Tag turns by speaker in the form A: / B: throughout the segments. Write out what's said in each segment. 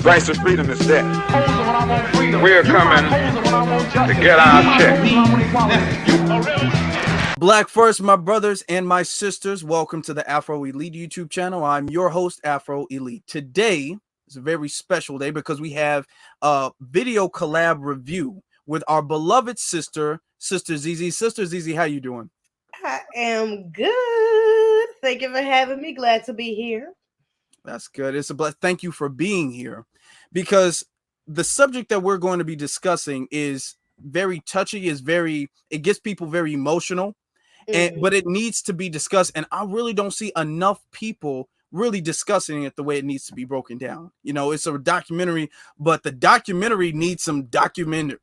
A: Rights to freedom is dead. We're coming to get our check.
B: Black first, my brothers and my sisters. Welcome to the Afro Elite YouTube channel. I'm your host, Afro Elite. Today is a very special day because we have a video collab review with our beloved sister Zeze. Sister Zeze, how you doing?
C: I am good. Thank you for having me. Glad to be here.
B: That's good. It's a blessing. Thank you for being here, because the subject that we're going to be discussing is very touchy. It gets people very emotional, but it needs to be discussed. And I really don't see enough people really discussing it the way it needs to be broken down. You know, it's a documentary, but the documentary needs some documentary.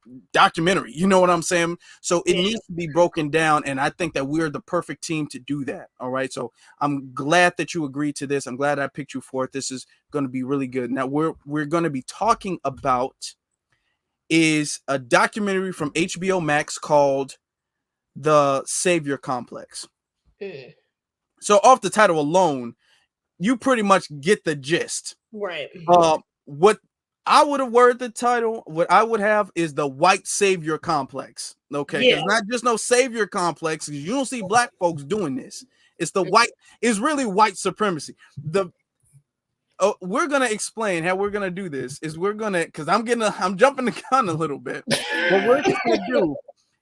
B: You know what I'm saying? So it needs to be broken down. And I think that we're the perfect team to do that. All right. So I'm glad that you agreed to this. I'm glad I picked you for it. This is going to be really good. Now we're going to be talking about is a documentary from HBO Max called The Savior Complex. So off the title alone, you pretty much get the gist.
C: Right.
B: What I would have worded the title, what I would have is the white savior complex. Okay. Because not just no savior complex. You don't see black folks doing this. It's the white, it's really white supremacy. We're gonna explain how we're gonna do this. Because I'm jumping the gun a little bit. What we're gonna do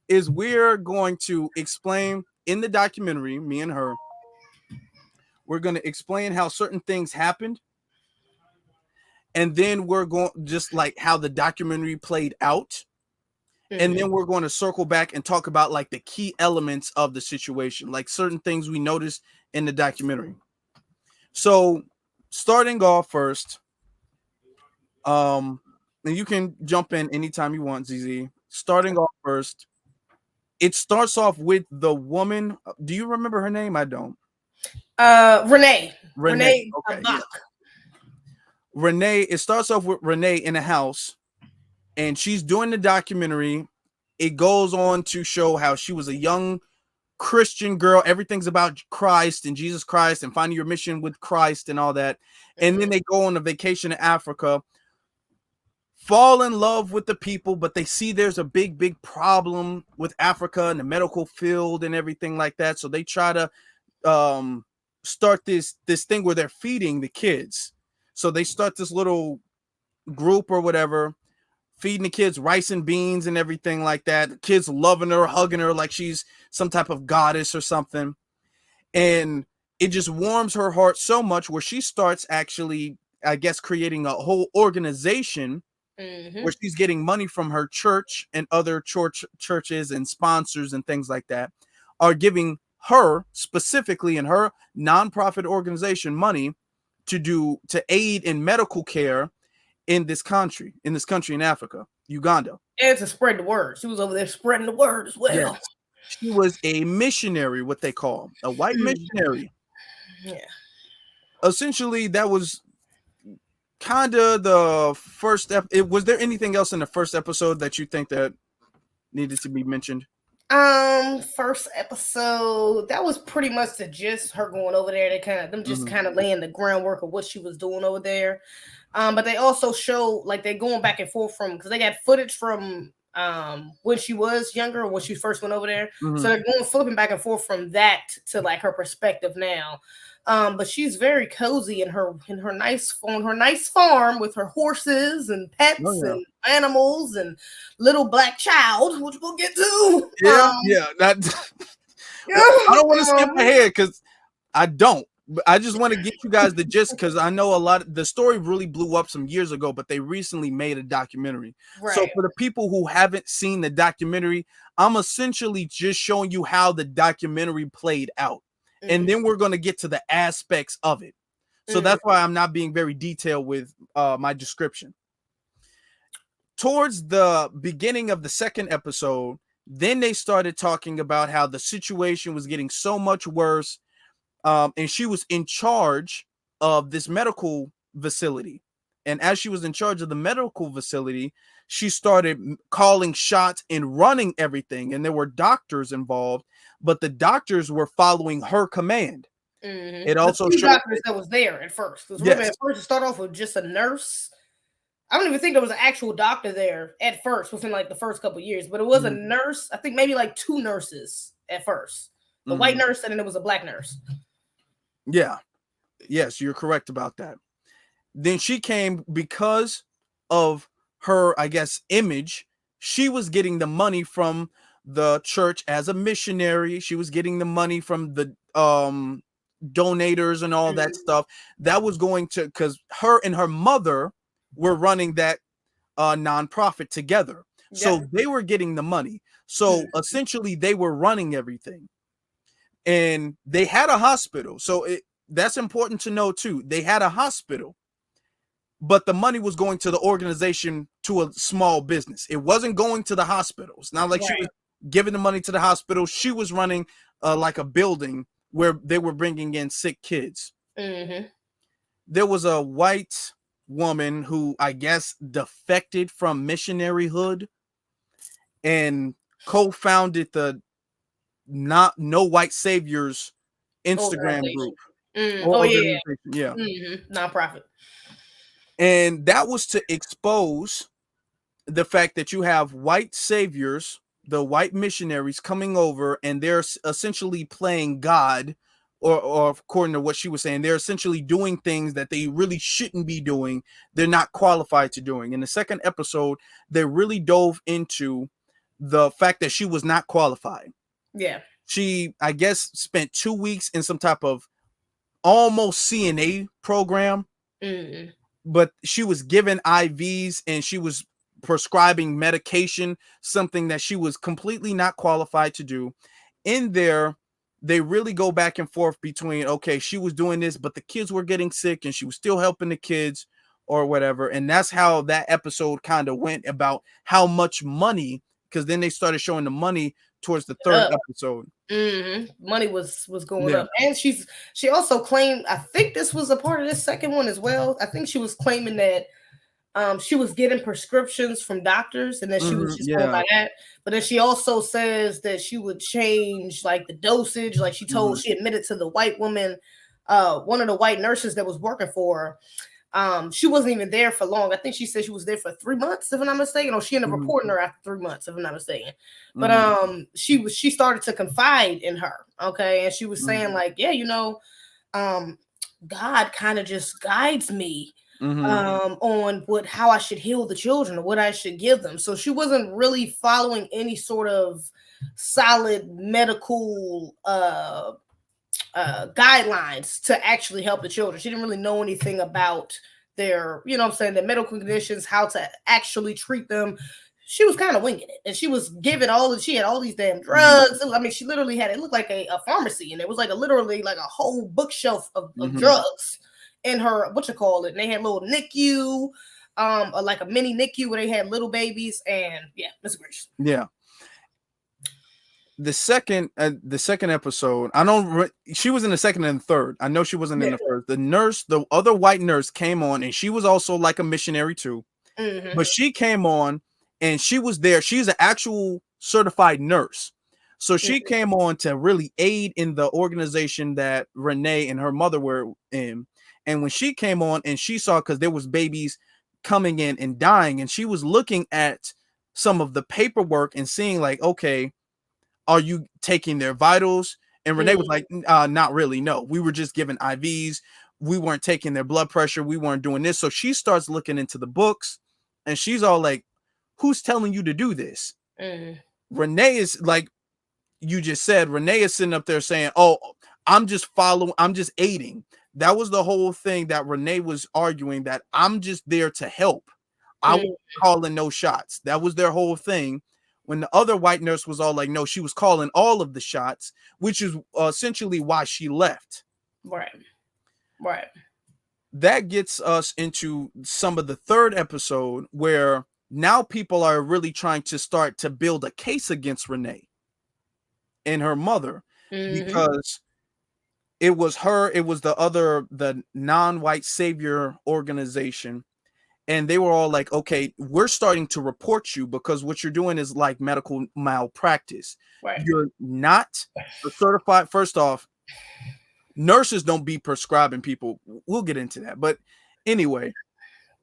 B: is we're going to explain in the documentary, me and her. We're going to explain how certain things happened. And then we're going just like how the documentary played out. And then we're going to circle back and talk about like the key elements of the situation, like certain things we noticed in the documentary. So starting off first, and you can jump in anytime you want, Zeze. Starting off first, it starts off with the woman. Do you remember her name? I don't.
C: Renee.
B: Okay, yeah. Renee, it starts off with Renee in a house, and she's doing the documentary. It goes on to show how she was a young Christian girl. Everything's about Christ and Jesus Christ and finding your mission with Christ and all that. And then they go on a vacation to Africa, fall in love with the people, but they see there's a big problem with Africa and the medical field and everything like that. So they try to start this thing where they're feeding the kids. So they start this little group or whatever, feeding the kids rice and beans and everything like that. The kids loving her, hugging her like she's some type of goddess or something. And it just warms her heart so much where she starts actually, I guess, creating a whole organization where she's getting money from her church, and other churches and sponsors and things like that are giving her specifically in her nonprofit organization money to aid in medical care in this country in Africa, Uganda.
C: And to spread the word. She was over there spreading the word as well.
B: Yes. She was a missionary, what they call a white missionary.
C: Yeah.
B: Essentially, that was kind of the first step. Was there anything else in the first episode that you think that needed to be mentioned?
C: First episode, that was pretty much the gist. Her going over there, kind of laying the groundwork of what she was doing over there. But they also show like they're going back and forth because they got footage from when she was younger, when she first went over there. So they're flipping back and forth from that to like her perspective now. But she's very cozy in her nice farm with her horses and pets and animals and little black child, which we'll get to.
B: I don't want to skip ahead because I don't. But I just want to get you guys the gist because I know the story really blew up some years ago, but they recently made a documentary. Right. So for the people who haven't seen the documentary, I'm essentially just showing you how the documentary played out. And then we're going to get to the aspects of it. So that's why I'm not being very detailed with my description. Towards the beginning of the second episode, then they started talking about how the situation was getting so much worse. And she was in charge of this medical facility. And as she was in charge of the medical facility, she started calling shots and running everything. And there were doctors involved, but the doctors were following her command. It also showed
C: doctors that was there at first. Because at first it started off with just a nurse I don't even think there was an actual doctor there at first within like the first couple of years, but it was a nurse. I think maybe like 2 nurses at first. The white nurse and then there was a black nurse.
B: Yeah. Yes, you're correct about that. Then she came because of her, I guess, image. She was getting the money from the church as a missionary. She was getting the money from the donators and all that stuff. That was going to, because her and her mother were running that nonprofit together. So they were getting the money. So essentially they were running everything. And they had a hospital. So that's important to know too. They had a hospital, but the money was going to the organization, to a small business. It wasn't going to the hospitals. Not like she was giving the money to the hospital. She was running like a building where they were bringing in sick kids. There was a white woman who I guess defected from missionary hood and co-founded the No White Saviors Instagram group.
C: Nonprofit.
B: And that was to expose the fact that you have white saviors, the white missionaries coming over, and they're essentially playing God, or according to what she was saying, they're essentially doing things that they really shouldn't be doing. They're not qualified to doing. In the second episode, they really dove into the fact that she was not qualified.
C: Yeah.
B: She, I guess, spent 2 weeks in some type of almost CNA program, but she was given IVs and she was prescribing medication, something that she was completely not qualified to do. In there, they really go back and forth between, okay, she was doing this, but the kids were getting sick and she was still helping the kids or whatever. And that's how that episode kind of went, about how much money, because then they started showing the money towards the third episode.
C: Money was going up. And she also claimed, I think this was a part of this second one as well, I think she was claiming that she was getting prescriptions from doctors and that she was just going by that. But then she also says that she would change like the dosage. Like she admitted to the white woman, one of the white nurses that was working for her. She wasn't even there for long. I think she said she was there for 3 months, if I'm not mistaken. Or she ended up reporting her after 3 months, if I'm not mistaken. But she started to confide in her. Okay. And she was saying, like, yeah, God kind of just guides me on how I should heal the children or what I should give them. So she wasn't really following any sort of solid medical guidelines to actually help the children. She didn't really know anything about their, their medical conditions, how to actually treat them. She was kind of winging it, and she was giving she had all these damn drugs. I mean, she literally had, it looked like a pharmacy, and it was like literally like a whole bookshelf of drugs in her, and they had little NICU, like a mini NICU where they had little babies, and Mr. Gracious.
B: Yeah. The second episode, she was in the second and third. I know she wasn't in the first. The other white nurse came on, and she was also like a missionary too. But she came on and she was there. She's an actual certified nurse. So she came on to really aid in the organization that Renee and her mother were in. And when she came on and she saw, because there was babies coming in and dying, and she was looking at some of the paperwork and seeing like, okay, are you taking their vitals? And Renee was like, not really. No, we were just giving IVs. We weren't taking their blood pressure. We weren't doing this. So she starts looking into the books and she's all like, who's telling you to do this? Renee is like, you just said, Renee is sitting up there saying, oh, I'm just aiding. That was the whole thing that Renee was arguing, that I'm just there to help. I was calling no shots. That was their whole thing. When the other white nurse was all like, no, she was calling all of the shots, which is essentially why she left.
C: Right.
B: That gets us into some of the third episode, where now people are really trying to start to build a case against Renee and her mother, because it was the non-white savior organization. And they were all like, okay, we're starting to report you because what you're doing is like medical malpractice.
C: Right.
B: You're not a certified. First off, nurses don't be prescribing people. We'll get into that. But anyway,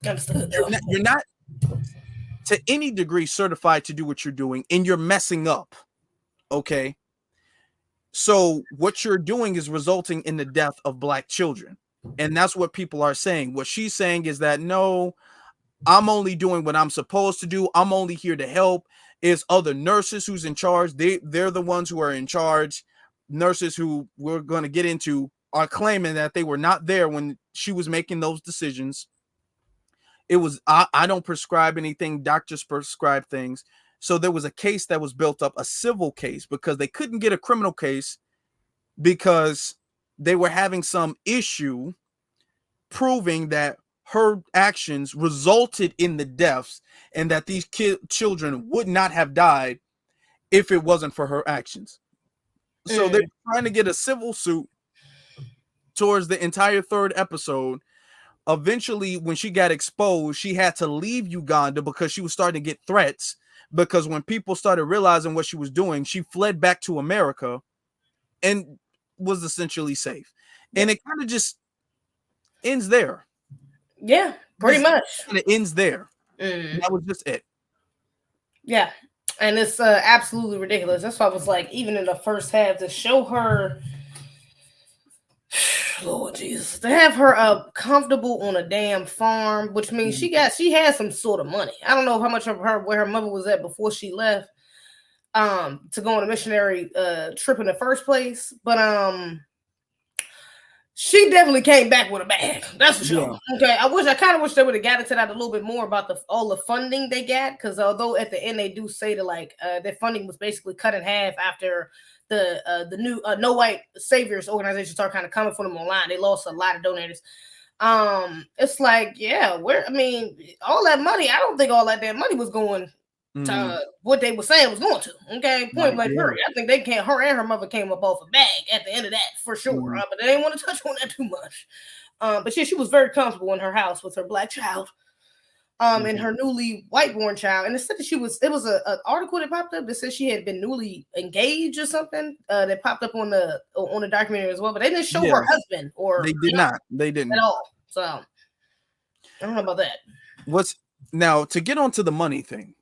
C: Understood.
B: You're not to any degree certified to do what you're doing, and you're messing up. Okay. So what you're doing is resulting in the death of Black children. And that's what people are saying. What she's saying is that, no, I'm only doing what I'm supposed to do. I'm only here to help. Is other nurses who's in charge. They're the ones who are in charge. Nurses who we're going to get into are claiming that they were not there when she was making those decisions. It was, I don't prescribe anything. Doctors prescribe things. So there was a case that was built up, a civil case, because they couldn't get a criminal case because they were having some issue proving that her actions resulted in the deaths and that these children would not have died if it wasn't for her actions. So they're trying to get a civil suit towards the entire third episode. Eventually, when she got exposed, she had to leave Uganda because she was starting to get threats. Because when people started realizing what she was doing, she fled back to America and was essentially safe. And it kind of just ends there.
C: Yeah, pretty much.
B: And it ends there. That was just it.
C: Yeah. And it's absolutely ridiculous. That's why I was like, even in the first half, to show her, Lord Jesus, to have her comfortable on a damn farm, which means she has some sort of money. I don't know how much of where her mother was at before she left to go on a missionary trip in the first place, but she definitely came back with a bag. That's for sure. Yeah. Okay, I kind of wish they would have got into that a little bit more about all the funding they got, because although at the end they do say that like their funding was basically cut in half after the new No White Saviors organization started kind of coming for them online. They lost a lot of donors. It's like, yeah, all that money, I don't think all that damn money was going to what they were saying was going to. Okay, point blank period. I think her and her mother came up off a bag at the end of that for sure. But they didn't want to touch on that too much. But she was very comfortable in her house with her Black child, and her newly white-born child. And it said that it was an article that popped up that said she had been newly engaged or something that popped up on the documentary as well. But they didn't show her husband, or
B: they did not. They didn't
C: at all. So I don't know about that.
B: Now to get onto the money thing.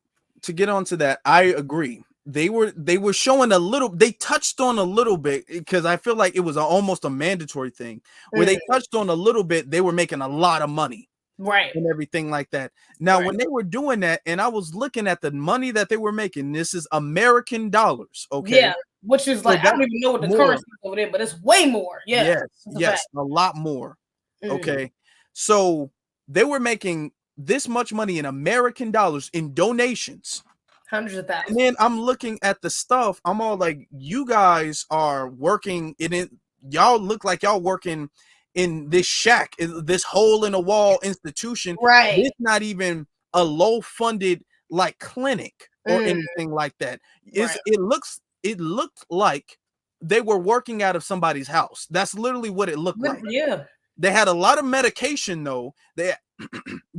B: To get onto that, I agree. They were showing a little. They touched on a little bit because I feel like it was almost a mandatory thing where they touched on a little bit. They were making a lot of money,
C: right,
B: and everything like that. Now, when they were doing that, and I was looking at the money that they were making, this is American dollars, okay?
C: Yeah, which is like, I don't even know what the currency is over there, but it's way more. Yeah,
B: yes, a lot more. Okay, so they were making this much money in American dollars in donations,
C: hundreds of thousands.
B: And then I'm looking at the stuff. I'm all like, you guys are working in it. Y'all look like y'all working in this shack, this hole in a wall institution.
C: Right.
B: It's not even a low funded like clinic or anything like that. It looked like they were working out of somebody's house. That's literally what it looked like.
C: Yeah.
B: They had a lot of medication though. They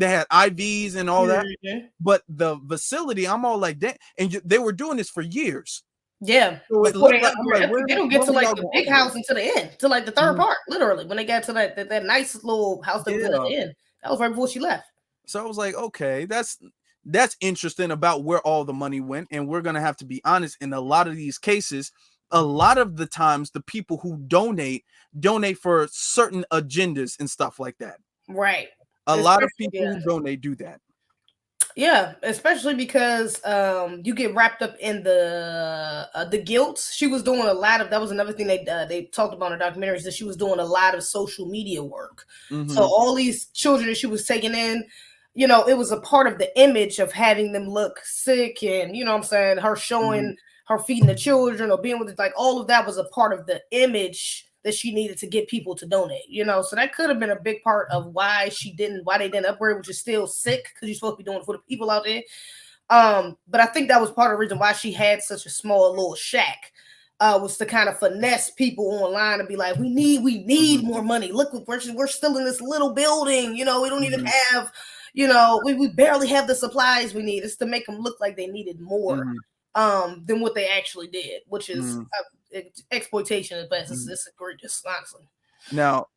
B: had IVs and all that, but the facility, I'm all like that, and they were doing this for years.
C: Yeah,
B: so
C: they don't get to like the big house until the end, to like the third part, literally. When they got to that nice little house that was at the end, that was right before she left.
B: So I was like, okay, that's interesting about where all the money went, and we're gonna have to be honest. In a lot of these cases, a lot of the times, the people who donate for certain agendas and stuff like that.
C: Right.
B: A lot of people who donate do that.
C: Yeah, especially because you get wrapped up in the guilt. She was doing a lot of, that was another thing they talked about in the documentaries, that she was doing a lot of social media work. So all these children that she was taking in, you know, it was a part of the image of having them look sick, and you know what I'm saying, her showing her feeding the children or being with it, like all of that was a part of the image that she needed to get people to donate, you know. So that could have been a big part of why they didn't upgrade, which is still sick, because you're supposed to be doing it for the people out there. But I think that was part of the reason why she had such a small little shack, was to kind of finesse people online and be like, we need more money. Look, we're still in this little building, you know, we don't even have, you know, we barely have the supplies we need. It's to make them look like they needed more than what they actually did, which is exploitation at best. It's egregious, honestly.
B: Now,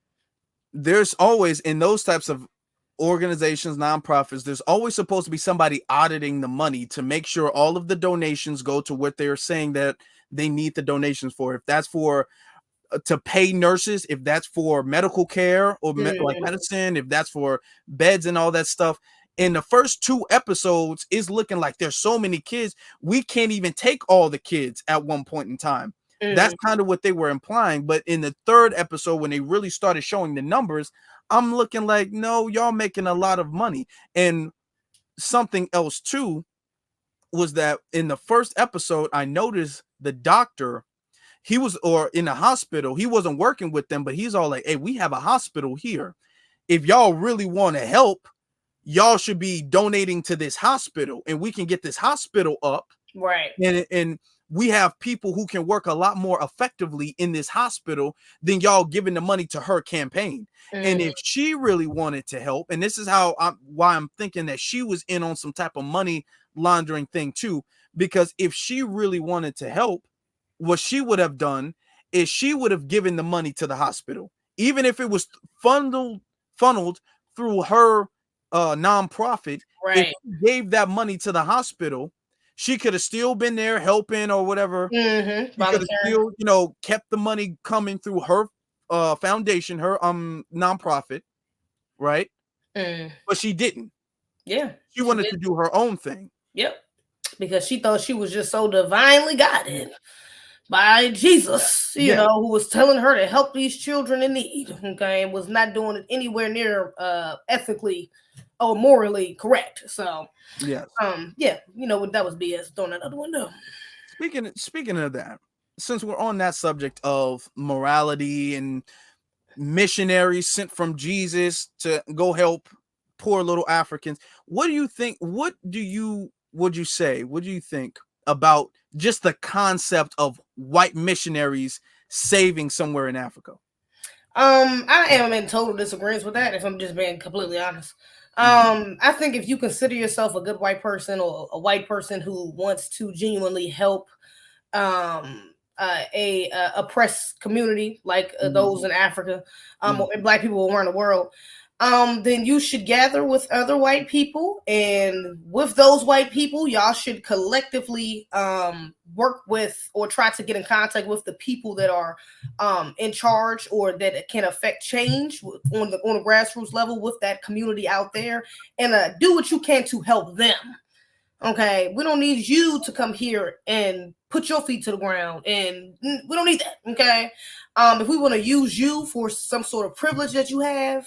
B: there's always, in those types of organizations, nonprofits, there's always supposed to be somebody auditing the money to make sure all of the donations go to what they're saying that they need the donations for. If that's for to pay nurses, if that's for medical care or like medicine, if that's for beds and all that stuff. In the first 2 episodes, is looking like there's so many kids, we can't even take all the kids at one point in time. That's kind of what they were implying. But in the 3rd episode, when they really started showing the numbers, I'm looking like, no, y'all making a lot of money. And something else too was that in the 1st episode, I noticed the doctor, he was, or in the hospital, he wasn't working with them, but he's all like, hey, we have a hospital here. If y'all really want to help, y'all should be donating to this hospital and we can get this hospital up.
C: Right.
B: And we have people who can work a lot more effectively in this hospital than y'all giving the money to her campaign. And if she really wanted to help, and this is why I'm thinking that she was in on some type of money laundering thing too, because if she really wanted to help, what she would have done is she would have given the money to the hospital, even if it was funneled through her nonprofit.
C: Right.
B: If she gave that money to the hospital, she could have still been there helping or whatever. She could have still, kept the money coming through her foundation, her nonprofit, right? But she didn't.
C: Yeah.
B: She wanted to do her own thing.
C: Yep. Because she thought she was just so divinely guided by Jesus, you know, who was telling her to help these children in need, okay, and was not doing it anywhere near ethically or morally correct. So,
B: yes,
C: that was BS thrown out of the window.
B: Speaking of that, since we're on that subject of morality and missionaries sent from Jesus to go help poor little Africans, what do you think? Would you think about just the concept of white missionaries saving somewhere in Africa?
C: I am in total disagreement with that, if I'm just being completely honest. I think if you consider yourself a good white person or a white person who wants to genuinely help a oppressed community like those in Africa, or Black people around the world, then you should gather with other white people, and with those white people, y'all should collectively work with or try to get in contact with the people that are in charge or that can affect change on the grassroots level with that community out there, and do what you can to help them. Okay, we don't need you to come here and put your feet to the ground, and we don't need that. Okay, if we want to use you for some sort of privilege that you have,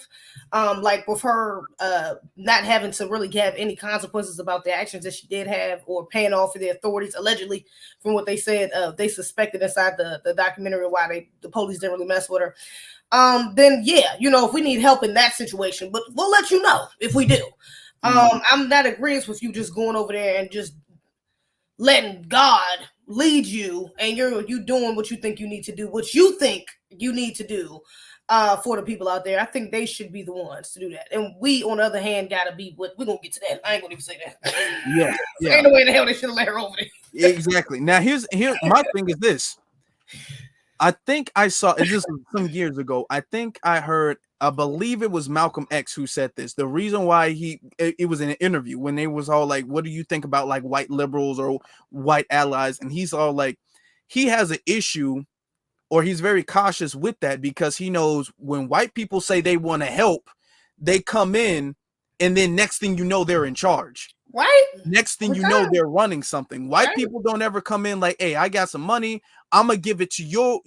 C: like with her not having to really have any consequences about the actions that she did have, or paying off for the authorities, allegedly, from what they said they suspected inside the documentary, why the police didn't really mess with her. Then if we need help in that situation, but we'll let you know if we do. I'm not agreeing with you just going over there and just letting God lead you, and you doing what you think you need to do, for the people out there. I think they should be the ones to do that, and we, on the other hand, gotta be what we're gonna get to that. I ain't gonna even say that.
B: Yeah.
C: Ain't no way in the hell they should have let her over there.
B: Exactly. Now here's my thing is this. I think I saw it just some years ago. I believe it was Malcolm X who said this. The reason why it was in an interview when they was all like, what do you think about like white liberals or white allies? And he's all like, he has an issue, or he's very cautious with that, because he knows when white people say they want to help, they come in and then next thing you know, they're in charge.
C: Right.
B: Next thing you know, they're running something. White people don't ever come in like, hey, I got some money, I'm gonna give it to you.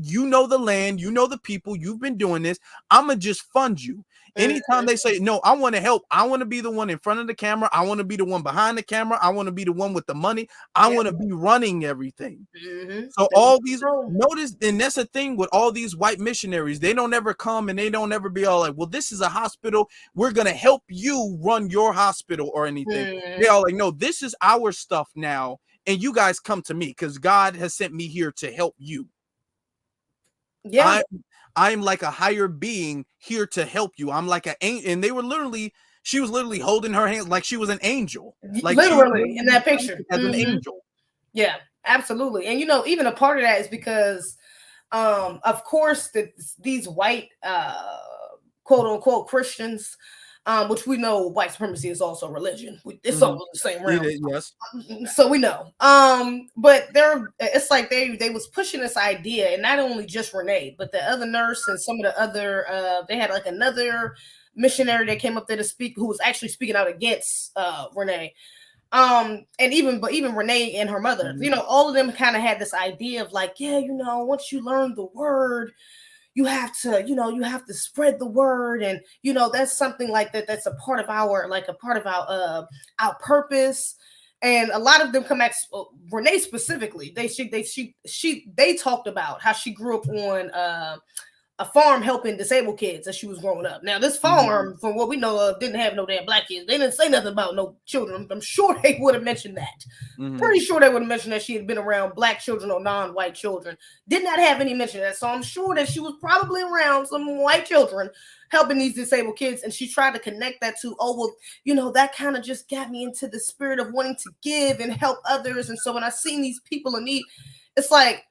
B: You know the land, you know the people, you've been doing this. I'm gonna just fund you. Anytime they say, no, I want to help, I want to be the one in front of the camera, I want to be the one behind the camera, I want to be the one with the money, I want to be running everything. So all these, notice, and that's the thing with all these white missionaries, they don't ever come and they don't ever be all like, well, this is a hospital, we're gonna help you run your hospital or anything. They all like, no, this is our stuff now, and you guys come to me because God has sent me here to help you. I'm like a higher being here to help you. I'm like an angel. And she was literally holding her hand like she was an angel. Like
C: literally in that picture.
B: As an angel.
C: Yeah, absolutely. And even a part of that is because of course these white quote unquote Christians which we know white supremacy is also religion. It's all in the same realm.
B: Yes.
C: So we know. But it's like they was pushing this idea, and not only just Renee, but the other nurse and some of the other they had like another missionary that came up there to speak, who was actually speaking out against Renee. And even Renee and her mother, all of them kind of had this idea of like, yeah, once you learn the word, you have to spread the word, and that's something like that. That's a part of our our purpose. And a lot of them come back. Renee specifically, they talked about how she grew up on a farm helping disabled kids as she was growing up. Now, this farm, from what we know of, didn't have no damn black kids. They didn't say nothing about no children. I'm sure they would have mentioned that. Pretty sure they would have mentioned that she had been around black children or non-white children. Did not have any mention of that. So I'm sure that she was probably around some white children helping these disabled kids. And she tried to connect that to, that kind of just got me into the spirit of wanting to give and help others. And so when I seen these people in need, it's like,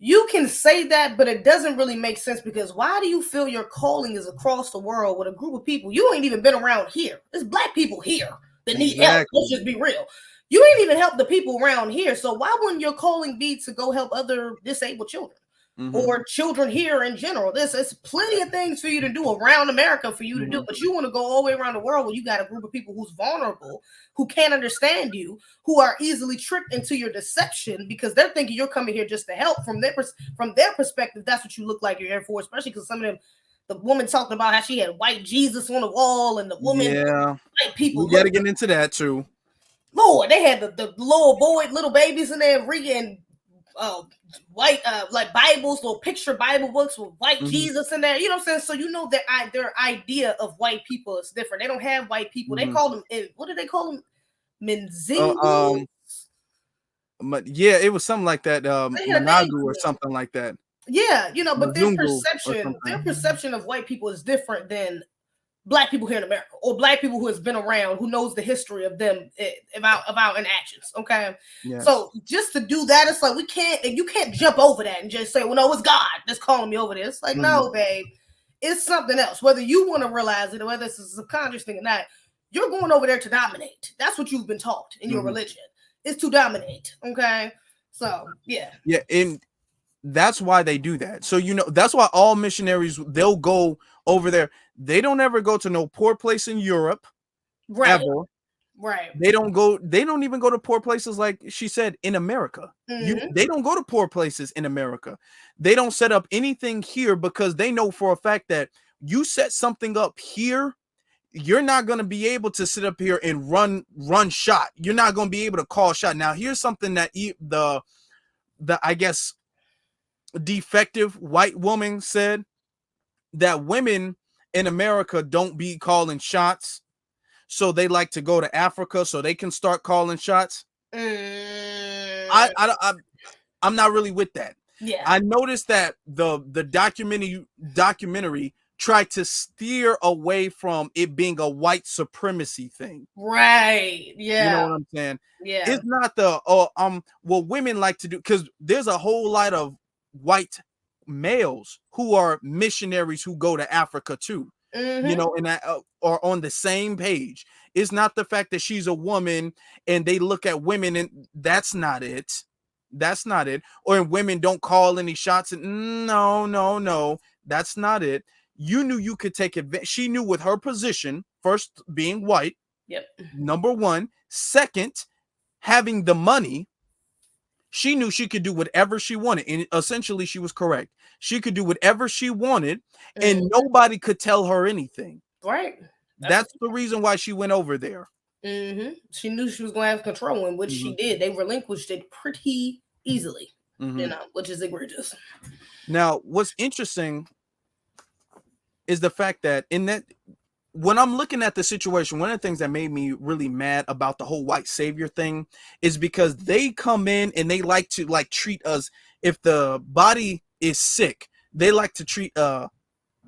C: you can say that, but it doesn't really make sense, because why do you feel your calling is across the world with a group of people? You ain't even been around here. There's black people here that need help. Let's just be real. You ain't even helped the people around here. So why wouldn't your calling be to go help other disabled children or children here in general? There's plenty of things for you to do around America for you to do, but you want to go all the way around the world where you got a group of people who's vulnerable, who can't understand you, who are easily tricked into your deception because they're thinking you're coming here just to help. From their perspective, that's what you look like you're here for, especially because some of them, the woman talked about how she had white Jesus on the wall, and the woman, white people.
B: We got to get into that too.
C: Lord, they had the little babies in there reading white like Bibles, little picture Bible books with white Jesus in there. You know what I'm saying? So that their idea of white people is different. They don't have white people. They call them, what do they call them? Menzingu?
B: Yeah, it was something like that. Managu or something like that.
C: Yeah, but their perception of white people is different than black people here in America, or black people who has been around, who knows the history of them, about our inactions. Okay. Yes. So just to do that, it's like you can't jump over that and just say, well, no, it's God that's calling me over there. It's like, no, babe, it's something else. Whether you want to realize it or whether it's a subconscious thing or not, you're going over there to dominate. That's what you've been taught in your religion, is to dominate. Okay. So yeah.
B: And that's why they do that. So that's why all missionaries, they'll go over there. They don't ever go to no poor place in Europe, ever.
C: Right.
B: They don't even go to poor places, like she said, in America. They don't go to poor places in America. They don't set up anything here, because they know for a fact that you set something up here, you're not going to be able to sit up here and run shot. You're not going to be able to call shot. Now, here's something that the I guess defective white woman said, that women in America don't be calling shots, so they like to go to Africa so they can start calling shots. I'm not really with that.
C: Yeah,
B: I noticed that the documentary tried to steer away from it being a white supremacy thing.
C: Right. Yeah.
B: You know what I'm saying?
C: Yeah.
B: It's not what women like to do, because there's a whole lot of white males who are missionaries who go to Africa too. And that are on the same page. It's not the fact that she's a woman and they look at women, and that's not it. That's not it. Or women don't call any shots. And no, that's not it. You knew you could take advantage. She knew with her position, first being white.
C: Yep.
B: Number one. Second, having the money. She knew she could do whatever she wanted. And essentially, she was correct. She could do whatever she wanted, and nobody could tell her anything.
C: Right.
B: That's the reason why she went over there.
C: She knew she was going to have control, and which she did. They relinquished it pretty easily, which is egregious.
B: Now, what's interesting is the fact that when I'm looking at the situation, one of the things that made me really mad about the whole white savior thing is because they come in and they like to treat us. If the body is sick, they like to treat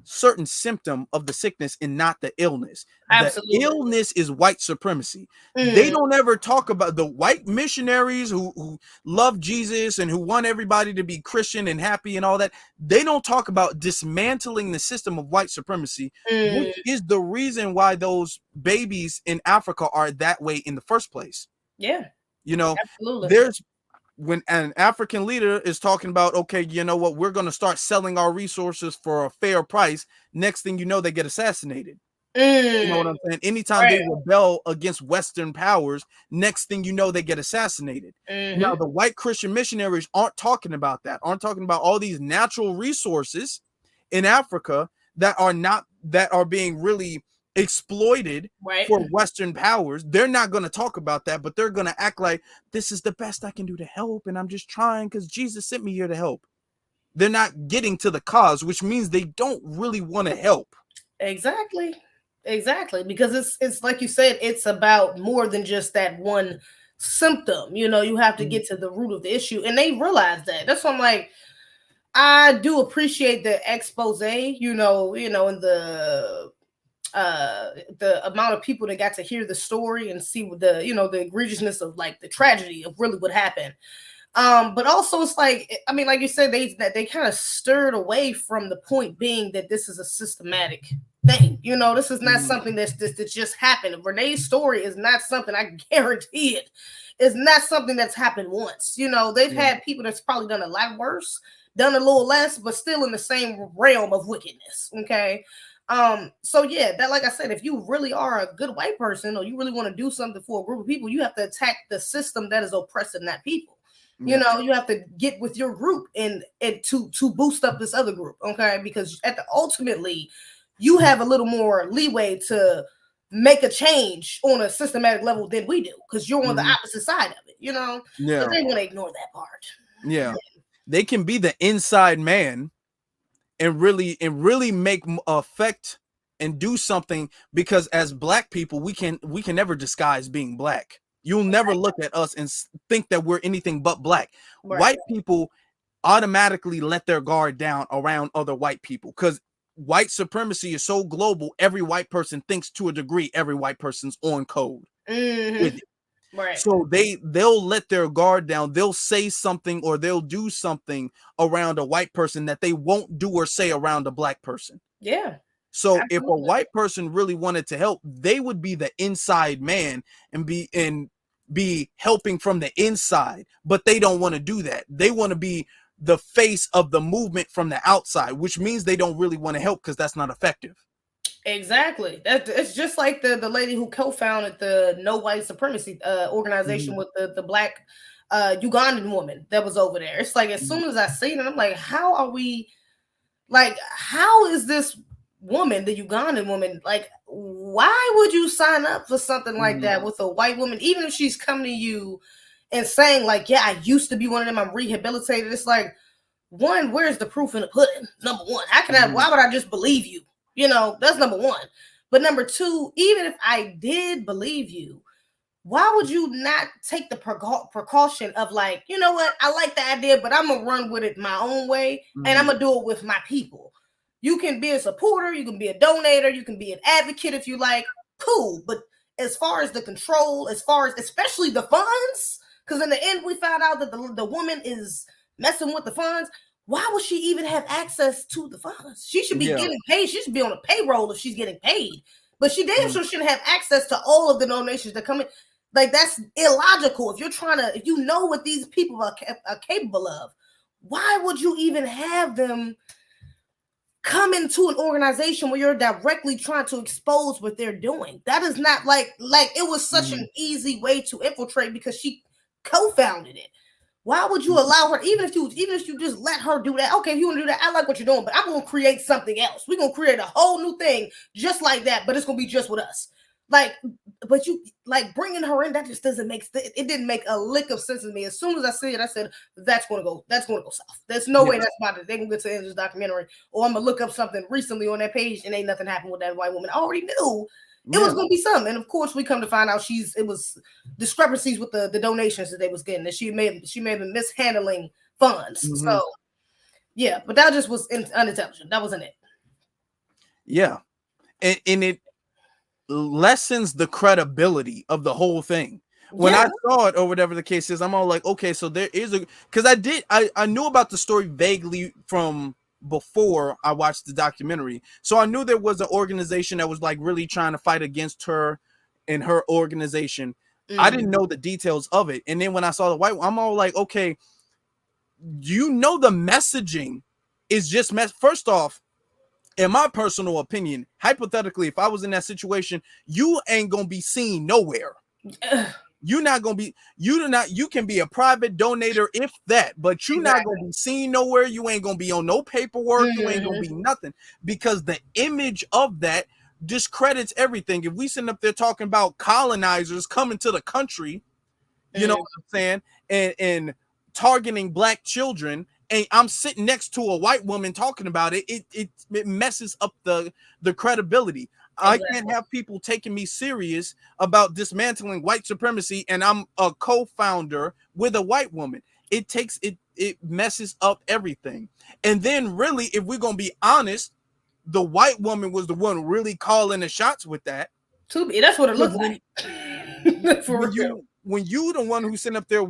B: certain symptom of the sickness and not the illness.
C: Absolutely.
B: The illness is white supremacy.
C: Mm.
B: They don't ever talk about the white missionaries who love Jesus and who want everybody to be Christian and happy and all that. They don't talk about dismantling the system of white supremacy, which is the reason why those babies in Africa are that way in the first place.
C: Yeah.
B: You know,
C: absolutely.
B: There's when an African leader is talking about, okay, you know what, we're going to start selling our resources for a fair price. Next thing you know, they get assassinated. You know what I'm saying? Anytime they rebel against Western powers, next thing you know, they get assassinated. Now, the white Christian missionaries aren't talking about that, aren't talking about all these natural resources in Africa that are being really exploited for Western powers. They're not going to talk about that, but they're going to act like this is the best I can do to help, and I'm just trying because Jesus sent me here to help. They're not getting to the cause, which means they don't really want to help.
C: Exactly, because it's like you said, it's about more than just that one symptom. You have to get to the root of the issue, and they realize that. That's why I'm like, I do appreciate the expose, in the amount of people that got to hear the story and see the the egregiousness of like the tragedy of really what happened. But also it's like, I mean, like you said, they kind of stirred away from the point being that this is a systematic thing. This is not something that just happened. Renee's story is not something, I guarantee it, is not something that's happened once. They've had people that's probably done a lot worse, done a little less, but still in the same realm of wickedness. Okay. So yeah, that, like I said, if you really are a good white person or you really want to do something for a group of people, you have to attack the system that is oppressing that people. You have to get with your group and to boost up this other group, okay? Because ultimately, you have a little more leeway to make a change on a systematic level than we do, because you're on the opposite side of it,
B: Yeah.
C: But they want to ignore that part.
B: Yeah, they can be the inside man and really make effect and do something, because as black people, we can never disguise being black. You'll never look at us and think that we're anything but black. White people automatically let their guard down around other white people because white supremacy is so global. Every white person thinks to a degree every white person's on code with it. So they'll let their guard down. They'll say something or they'll do something around a white person that they won't do or say around a black person.
C: Yeah.
B: So if a white person really wanted to help, they would be the inside man and be helping from the inside, but they don't want to do that. They want to be the face of the movement from the outside, which means they don't really want to help because that's not effective.
C: Exactly. It's just like the lady who co-founded the No White Supremacy organization with the black Ugandan woman that was over there. It's like, as soon as I seen it, I'm like, how is this woman, the Ugandan woman, like, why would you sign up for something like that with a white woman, even if she's coming to you and saying like, yeah, I used to be one of them, I'm rehabilitated? It's like, one, where's the proof in the pudding? Number one, why would I just believe you? That's number one. But number two, even if I did believe you, why would you not take the precaution of like, you know what, I like the idea, but I'm gonna run with it my own way, and I'm gonna do it with my people. You can be a supporter, you can be a donator, you can be an advocate if you like, cool. But as far as the control, as far as especially the funds, because in the end we found out that the woman is messing with the funds. Why would she even have access to the funds? She should be getting paid. She should be on a payroll if she's getting paid. But she damn sure shouldn't have access to all of the donations that come in. Like, that's illogical. If you know what these people are capable of, why would you even have them come into an organization where you're directly trying to expose what they're doing? That is not like it was such an easy way to infiltrate because she co-founded it. Why would you allow her, even if you just let her do that? Okay, if you want to do that, I like what you're doing, but I'm going to create something else. We're going to create a whole new thing just like that, but it's going to be just with us. Like, but you like bringing her in, that just doesn't it didn't make a lick of sense to me. As soon as I see it, I said, that's going to go south. There's no way that's about it. They're going to get to the end of this documentary, or I'm going to look up something recently on that page and ain't nothing happened with that white woman. I already knew it was going to be something. And of course, we come to find out it was discrepancies with the donations that they was getting, that she may have been mishandling funds. So yeah, but that just was unintelligent. That wasn't it.
B: Yeah, and it lessens the credibility of the whole thing. When I saw it or whatever the case is, I'm all like, okay, so there is a, because I knew about the story vaguely from before I watched the documentary. So I knew there was an organization that was like really trying to fight against her and her organization. I didn't know the details of it. And then when I saw the white, I'm all like, okay, you know, the messaging is just first off, in my personal opinion, hypothetically, if I was in that situation, you ain't gonna be seen nowhere. You're not gonna be, you can be a private donator if that, but you're not gonna be seen nowhere. You ain't gonna be on no paperwork, you ain't gonna be nothing, because the image of that discredits everything. If we sitting up there talking about colonizers coming to the country, you know what I'm saying, and targeting black children, and I'm sitting next to a white woman talking about it, it messes up the credibility. I can't have people taking me serious about dismantling white supremacy, and I'm a co-founder with a white woman. It messes up everything. And then really, if we're gonna be honest, the white woman was the one really calling the shots with that.
C: That's what it looks like.
B: When you the one who's sitting up there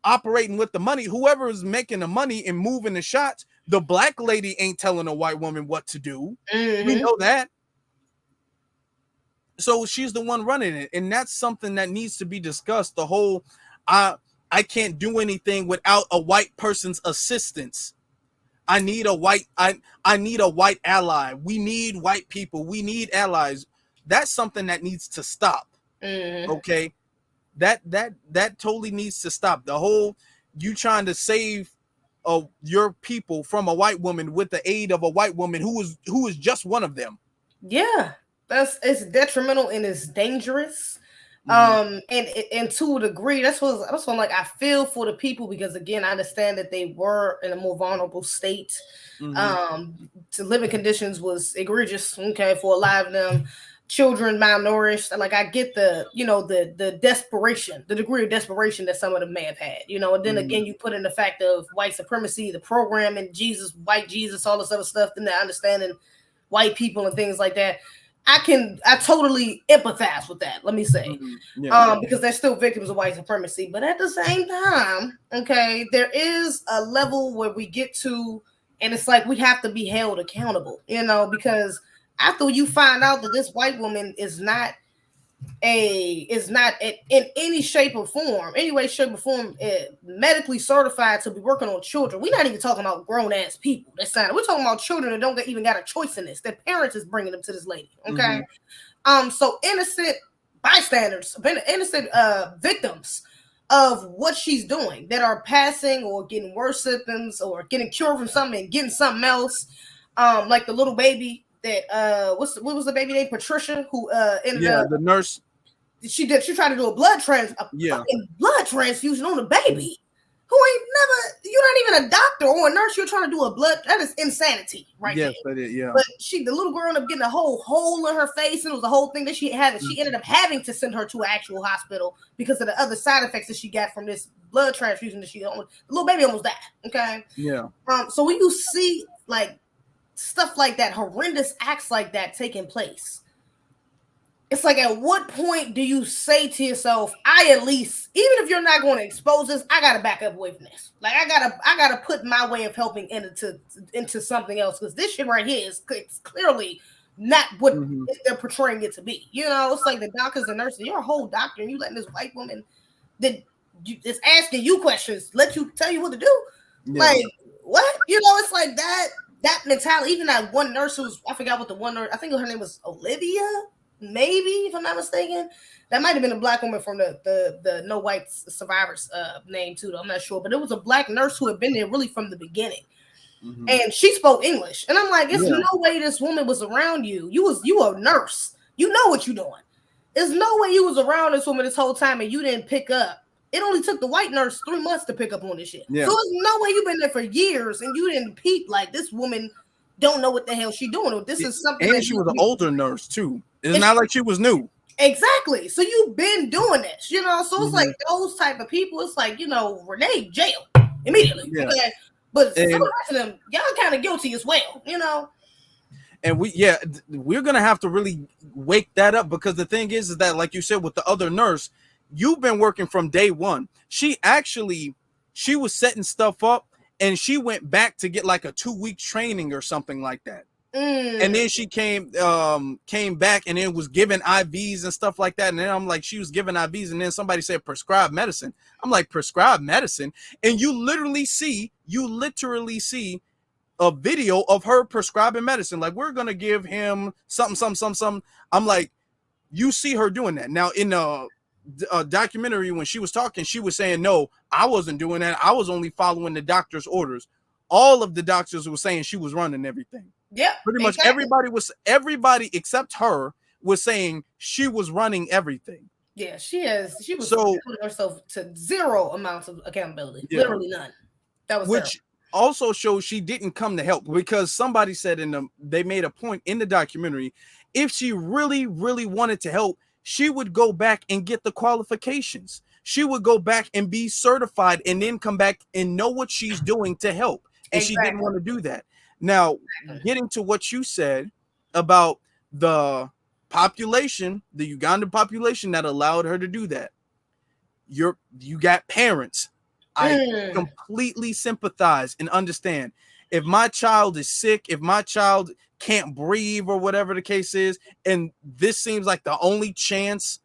B: operating with the money, whoever is making the money and moving the shots, the black lady ain't telling a white woman what to do. We know that. So she's the one running it, and that's something that needs to be discussed. The whole, I can't do anything without a white person's assistance. I need a white ally. We need white people. We need allies. That's something that needs to stop. Okay, that totally needs to stop. The whole, you trying to save your people from a white woman with the aid of a white woman who is just one of them.
C: Yeah. It's detrimental and it's dangerous. And to a degree, that's what like, I feel for the people, because again, I understand that they were in a more vulnerable state. To living conditions was egregious, okay, for a lot of them. Children malnourished. Like, I get the desperation, the degree of desperation that some of them may have had, and then again, you put in the fact of white supremacy, the program, and white Jesus, all this other stuff, then the understanding white people and things like that. I totally empathize with that, let me say, because they're still victims of white supremacy. But at the same time, okay, there is a level where we get to, and it's like we have to be held accountable, because after you find out that this white woman is not in any shape or form, medically certified to be working on children. We're not even talking about grown ass people. We're talking about children that don't even got a choice in this. Their parents is bringing them to this lady. Okay, so innocent bystanders, innocent victims of what she's doing that are passing or getting worse symptoms or getting cured from something and getting something else. Like the little baby that what was the baby name? Patricia, who
B: the nurse.
C: She tried to do a fucking blood transfusion on the baby who ain't never, you're not even a doctor or a nurse, you're trying to do a blood, that is insanity, right?
B: Yes, that is, yeah.
C: But the little girl ended up getting a whole hole in her face, and it was the whole thing that she had. She ended up having to send her to an actual hospital because of the other side effects that she got from this blood transfusion that the little baby almost died. Okay.
B: Yeah.
C: So when you see like stuff like that, horrendous acts like that taking place, it's like, at what point do you say to yourself, at least, even if you're not going to expose this, I gotta back up away from this. Like, I gotta put my way of helping into something else, because this shit right here is clearly not what they're portraying it to be. It's like the doctors and nurses. You're a whole doctor, and you letting this white woman that is asking you questions tell you what to do. Yeah. Like, what? It's like that mentality. Even that one nurse I forgot what the one nurse, I think her name was Olivia. Maybe, if I'm not mistaken, that might have been a black woman from the No White Survivors name too. I'm not sure, but it was a black nurse who had been there really from the beginning, and she spoke English. And I'm like, there's no way this woman was around you. You a nurse. You know what you're doing. There's no way you was around this woman this whole time and you didn't pick up. It only took the white nurse 3 months to pick up on this shit. Yeah. So there's no way you've been there for years and you didn't peep like this woman don't know what the hell she doing. Or this is something.
B: And she was an older nurse too. It's not like she was new.
C: Exactly. So you've been doing this, So it's like those type of people. It's like, Renee, jail immediately. Yeah. Okay? But some of them, y'all kind of guilty as well,
B: And we're gonna have to really wake that up, because the thing is that, like you said, with the other nurse, you've been working from day one. She was setting stuff up, and she went back to get like a 2-week training or something like that. And then she came back and then was giving IVs and stuff like that. And then I'm like, she was giving IVs, and then somebody said prescribed medicine. I'm like, prescribed medicine? And you literally see a video of her prescribing medicine. Like, we're gonna give him something. I'm like, you see her doing that. Now in a documentary, when she was talking, she was saying, no, I wasn't doing that. I was only following the doctor's orders. All of the doctors were saying she was running everything.
C: Yeah,
B: pretty much everybody except her was saying she was running everything.
C: Yeah, she was putting herself to zero amounts of accountability. Yeah. Literally none. That was
B: which also shows she didn't come to help, because somebody said they made a point in the documentary, if she really, really wanted to help, she would go back and get the qualifications. She would go back and be certified and then come back and know what she's doing to help. And she didn't want to do that. Now, getting to what you said about the population, the Ugandan population that allowed her to do that. You got parents. I completely sympathize and understand. If my child is sick, if my child can't breathe or whatever the case is, and this seems like the only chance,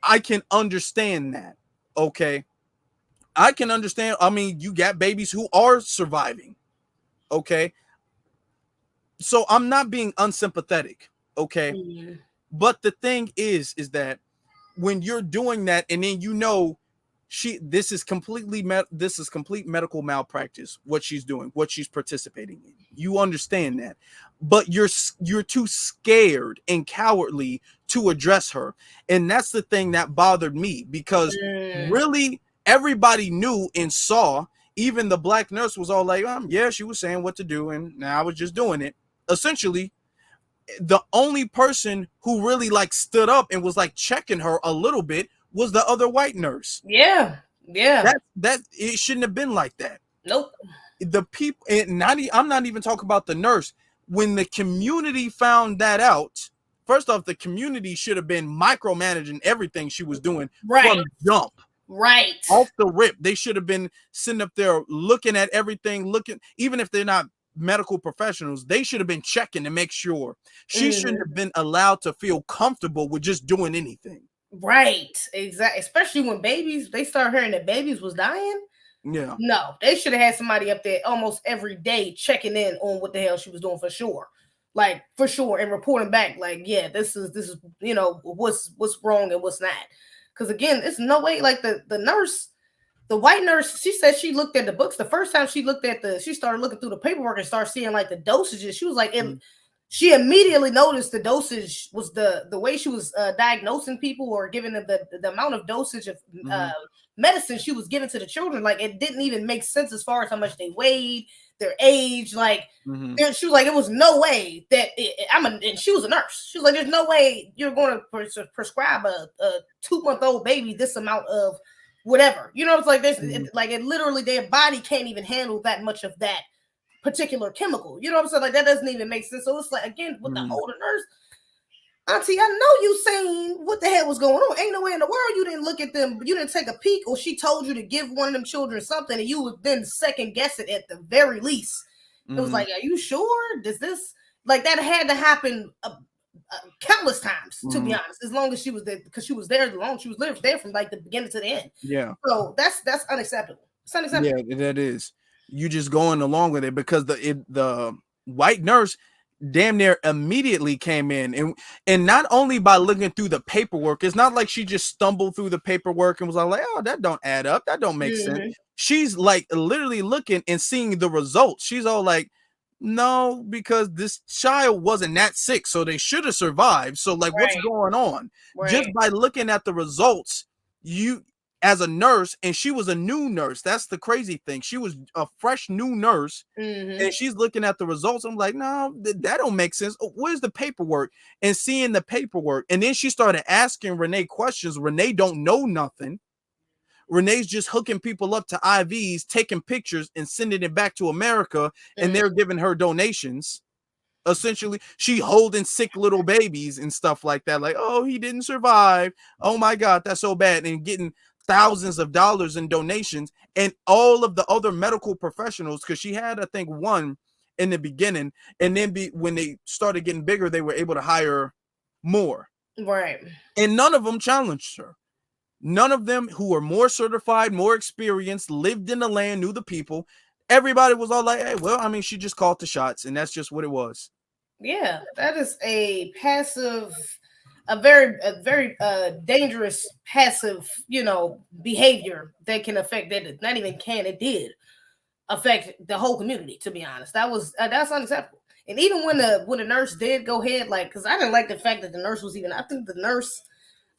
B: I can understand that. Okay. I can understand. I mean, you got babies who are surviving. Okay. So I'm not being unsympathetic. Okay. Mm-hmm. But the thing is that when you're doing that, and then this is complete medical malpractice, what she's doing, what she's participating in. You understand that, but you're too scared and cowardly to address her. And that's the thing that bothered me, because really everybody knew and saw. Even the black nurse was all like, yeah, she was saying what to do, and I was just doing it. Essentially, the only person who really like stood up and was like checking her a little bit was the other white nurse.
C: Yeah.
B: That it shouldn't have been like that.
C: Nope.
B: The people, and I'm not even talking about the nurse. When the community found that out, first off, the community should have been micromanaging everything she was doing from jump.
C: Right.
B: Off the rip. They should have been sitting up there looking at everything, even if they're not medical professionals, they should have been checking to make sure. She shouldn't have been allowed to feel comfortable with just doing anything.
C: Right. Exactly. Especially when they start hearing that babies was dying.
B: Yeah.
C: No, they should have had somebody up there almost every day checking in on what the hell she was doing for sure. Like, for sure, and reporting back, like, yeah, this is what's wrong and what's not. Because again, it's no way, like the nurse, the white nurse, she said she looked at the books. The first time she started looking through the paperwork and started seeing like the dosages. She was like, she immediately noticed the dosage was the way she was diagnosing people or giving them the amount of dosage of medicine she was giving to the children. Like, it didn't even make sense as far as how much they weighed, their age. Like, she was like, it was no way that and she was a nurse. She was like, there's no way you're going to prescribe a 2-month-old baby this amount of whatever. You know, it's like this, it literally, their body can't even handle that much of that particular chemical. You know what I'm saying? Like, that doesn't even make sense. So it's like, again, with the older nurse, auntie, I know you saying what the hell was going on. Ain't no way in the world you didn't look at them. You didn't take a peek, or she told you to give one of them children something, and you would then second guess it at the very least. It was like, are you sure? Does this, like, that had to happen countless times, to be honest, as long as she was there, because she was there she was there from like the beginning to the end.
B: Yeah.
C: So that's unacceptable. It's unacceptable.
B: Yeah, that is. You just going along with it, because the white nurse damn near immediately came in, and not only by looking through the paperwork, it's not like she just stumbled through the paperwork and was like, oh, that don't add up, that don't make sense. She's like literally looking and seeing the results. She's all like, no, because this child wasn't that sick, so they should have survived. So like, what's going on? Just by looking at the results, you as a nurse, and she was a new nurse. That's the crazy thing. She was a fresh new nurse, and she's looking at the results. I'm like, no, that don't make sense. Where's the paperwork? And seeing the paperwork, and then she started asking Renee questions. Renee don't know nothing. Renee's just hooking people up to IVs, taking pictures, and sending it back to America, and they're giving her donations. Essentially, she holding sick little babies and stuff like that. Like, oh, he didn't survive. Oh my God, that's so bad. And getting thousands of dollars in donations, and all of the other medical professionals, because she had, I think, one in the beginning, and then when they started getting bigger, they were able to hire more.
C: Right.
B: And none of them challenged her. None of them who were more certified, more experienced, lived in the land, knew the people. Everybody was all like, hey, well, I mean, she just called the shots, and that's just what it was.
C: Yeah, that is a very dangerous passive, behavior that can affect that. Not even can, it did affect the whole community. To be honest, that's unacceptable. And even when the nurse did go ahead, like, because I didn't like the fact that the nurse was even. I think the nurse,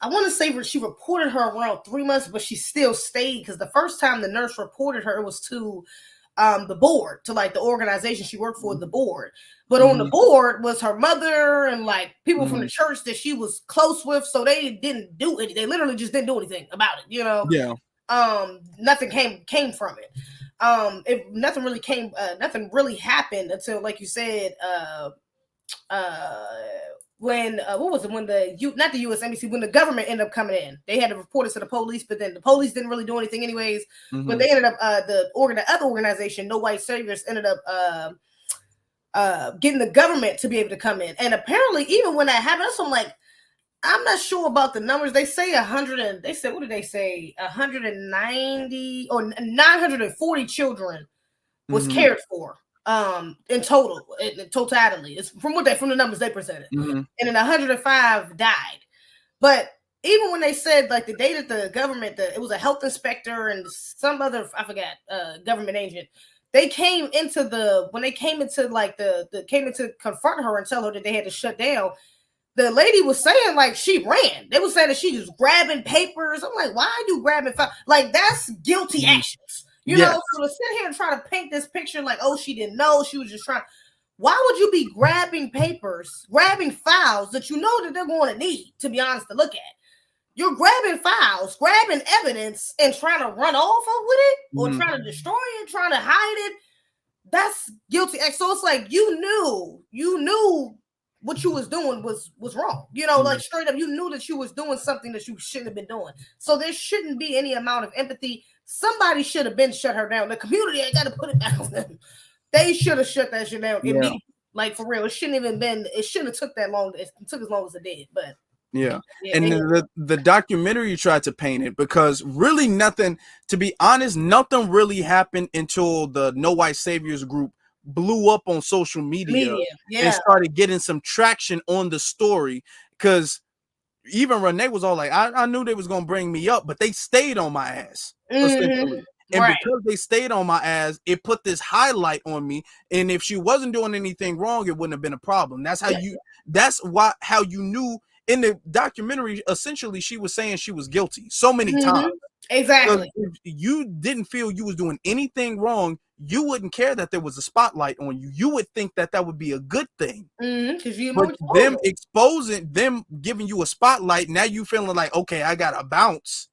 C: I want to say she reported her around 3 months, but she still stayed, because the first time the nurse reported her, it was to the board, to like the organization she worked for, the board. But on the board was her mother and like people from the church that she was close with, so they didn't do it. They literally just didn't do anything about it,
B: Yeah.
C: Nothing came from it. Nothing really happened until, like you said, when what was it, when not the US Embassy, when the government ended up coming in. They had to report it to the police, but then the police didn't really do anything anyways. But they ended up the other organization, No White Saviors, ended up getting the government to be able to come in. And apparently, even when that happened, so I'm like, I'm not sure about the numbers. They say 100 and they said, what did they say? 190 or 940 children was cared for in totality. It's from the numbers they presented. And then 105 died. But even when they said, like, the day that the government, it was a health inspector and some other, I forgot, government agent, they came into confront her and tell her that they had to shut down. The lady was saying, like, she ran. They were saying that she was grabbing papers. I'm like, why are you grabbing? Like, that's guilty actions. So to sit here and try to paint this picture like, oh, she didn't know, she was just trying. Why would you be grabbing papers, grabbing files that you know that they're going to need, to be honest, to look at? You're grabbing files, grabbing evidence, and trying to run off with it, or trying to destroy it, trying to hide it. That's guilty. So it's like you knew what you was doing was wrong. Like, straight up, you knew that you was doing something that you shouldn't have been doing. So there shouldn't be any amount of empathy. Somebody should have been shut her down. The community ain't got to put it back on them. They should have shut that shit down immediately. Like, for real. It shouldn't have took that long. It took as long as it did, but
B: and the documentary tried to paint it, because really nothing, to be honest, nothing really happened until the No White Saviors group blew up on social media. And started getting some traction on the story, because even Renee was all like, I knew they was gonna bring me up, but they stayed on my ass, essentially. And because they stayed on my ass, it put this highlight on me. And if she wasn't doing anything wrong, it wouldn't have been a problem. That's how you knew in the documentary. Essentially, she was saying she was guilty so many times.
C: Exactly.
B: So if you didn't feel you was doing anything wrong, you wouldn't care that there was a spotlight on you. You would think that would be a good thing.
C: Because you know,
B: but them exposing, them giving you a spotlight, now you feeling like, okay, I gotta bounce.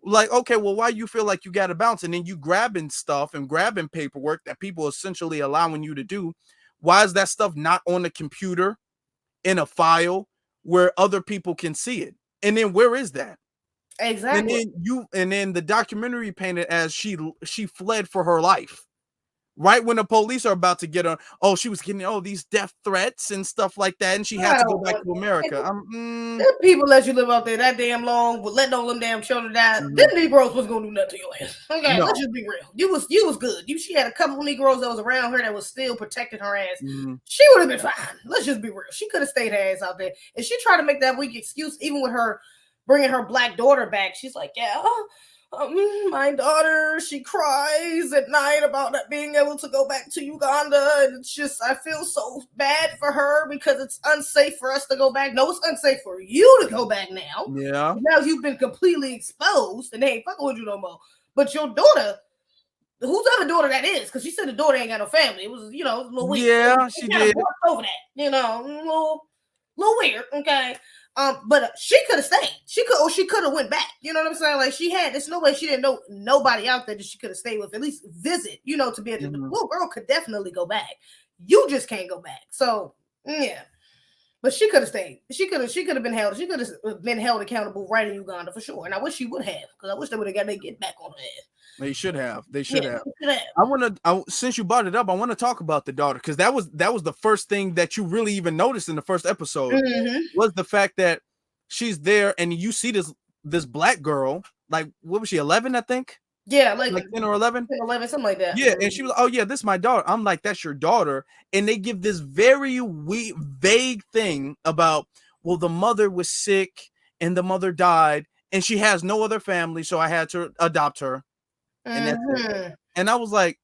B: Like, okay, well, why you feel like you gotta bounce? And then you grabbing stuff and grabbing paperwork that people essentially allowing you to do. Why is that stuff not on the computer in a file where other people can see it? And then where is that?
C: Exactly.
B: And then the documentary painted as she fled for her life. Right when the police are about to get her, she was getting these death threats and stuff like that, and she had to go back to America.
C: Them people let you live out there that damn long, but letting all them damn children die. Them Negroes wasn't gonna do nothing to your ass. Okay, let's just be real. You was good. She had a couple of Negroes that was around her that was still protecting her ass. She would have been fine. Let's just be real. She could have stayed her ass out there, and she tried to make that weak excuse, even with her bringing her black daughter back. She's like, my daughter, she cries at night about not being able to go back to Uganda, and it's just, I feel so bad for her because it's unsafe for us to go back. No, it's unsafe for you to go back now.
B: Yeah.
C: Now you've been completely exposed, and they ain't fucking with you no more. But your daughter, whose other daughter that is, because she said the daughter ain't got no family. It was, a little weird.
B: Yeah, she did.
C: Over that, a little weird. Okay. But she could have stayed. She could have went back. You know what I'm saying? Like, there's no way she didn't know nobody out there that she could have stayed with, at least visit, to be able to. The little girl could definitely go back. You just can't go back. So yeah. But she could have stayed. She could have been held. She could have been held accountable right in Uganda for sure. And I wish she would have, because I wish they would have got their get back on her ass.
B: They should have. They should have. I want to. Since you brought it up, I want to talk about the daughter, because that was the first thing that you really even noticed in the first episode was the fact that she's there and you see this black girl, like, what was she, 11, I think?
C: Yeah, like
B: 10 or 11?
C: 10, 11, something like that.
B: Yeah, and she was like, oh yeah, this is my daughter. I'm like, that's your daughter. And they give this very vague thing about, well, the mother was sick and the mother died and she has no other family, so I had to adopt her. And that's it. And I was like,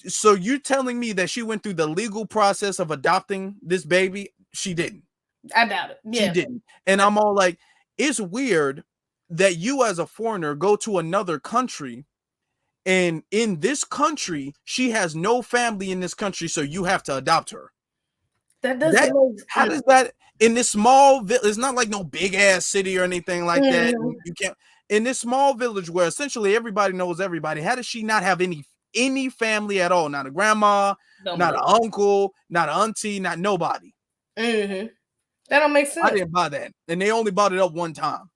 B: so you're telling me that she went through the legal process of adopting this baby? She didn't.
C: I doubt it. Yeah.
B: She didn't. And I'm all like, it's weird that you as a foreigner go to another country, and in this country she has no family in this country, so you have to adopt her. How does that, in this small village, it's not like no big ass city or anything like that. You can't, in this small village where essentially everybody knows everybody, how does she not have any family at all? Not a grandma, not an uncle, not an auntie, not nobody.
C: That don't make sense.
B: I didn't buy that, and they only bought it up one time.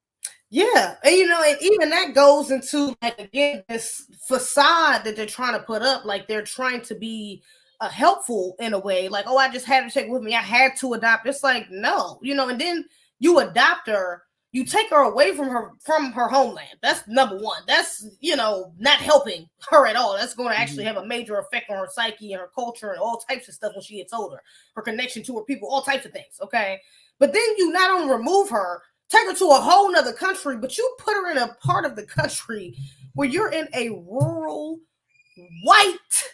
C: Yeah, and and even that goes into, like, again, this facade that they're trying to put up, like they're trying to be helpful in a way, like, oh, I just had to take with me, I had to adopt. It's like, no, and then you adopt her, you take her away from her homeland. That's number one. That's not helping her at all. That's going to actually have a major effect on her psyche and her culture and all types of stuff when she gets older. Her connection to her people, all types of things. Okay, but then you not only remove her, take her to a whole nother country, but you put her in a part of the country where you're in a rural, white,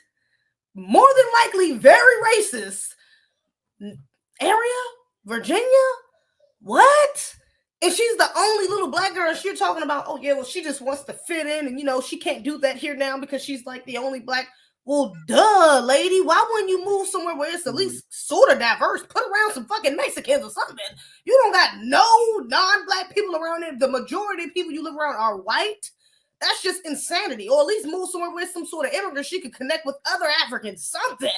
C: more than likely very racist area, Virginia. What? And she's the only little black girl. You're talking about, oh yeah, well, she just wants to fit in, and she can't do that here now because she's like the only black. Well, duh, lady. Why wouldn't you move somewhere where it's at least sort of diverse? Put around some fucking Mexicans or something. You don't got no non-black people around there. The majority of people you live around are white. That's just insanity. Or at least move somewhere with some sort of immigrant. She could connect with other Africans, something.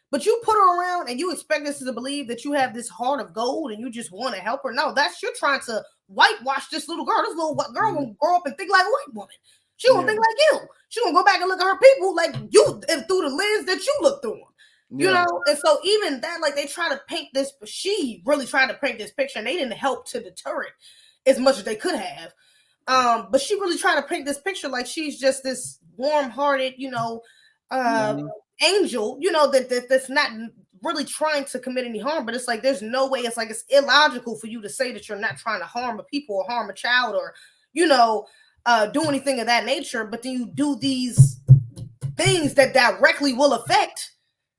C: But you put her around and you expect us to believe that you have this heart of gold and you just want to help her. No, you're trying to whitewash this little girl. This little girl will grow up and think like a white woman. She won't think like you. She gonna go back and look at her people like you, and through the lens that you look through them. And so even that, like, they try to paint this, but she really tried to paint this picture, and they didn't help to deter it as much as they could have. But she really tried to paint this picture like she's just this warm-hearted, angel, that's not really trying to commit any harm. But it's like there's no way. It's like it's illogical for you to say that you're not trying to harm a people or harm a child or do anything of that nature, but then you do these things that directly will affect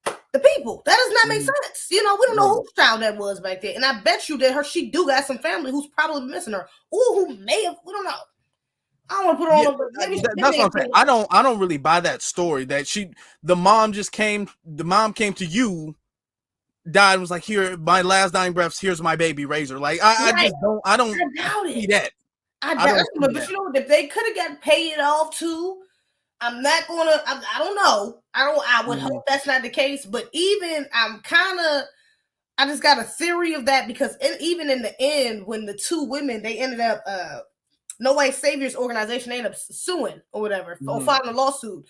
C: the people. That does not make sense. We don't know whose child that was back there, and I bet you that she do got some family who's probably missing her, or who may have. We don't know. I don't want to put her on.
B: That's what I'm saying. I don't really buy that story that the mom came to you, died, and was like, here, my last dying breaths, here's my baby, raise her. Like I don't see that.
C: I doubt it. But if they could have got paid off too, I'm not gonna. I don't know. I would hope that's not the case. But even I just got a theory of that, because even in the end, when the two women, they ended up No White Saviors organization, they ended up suing or whatever, or filing a lawsuit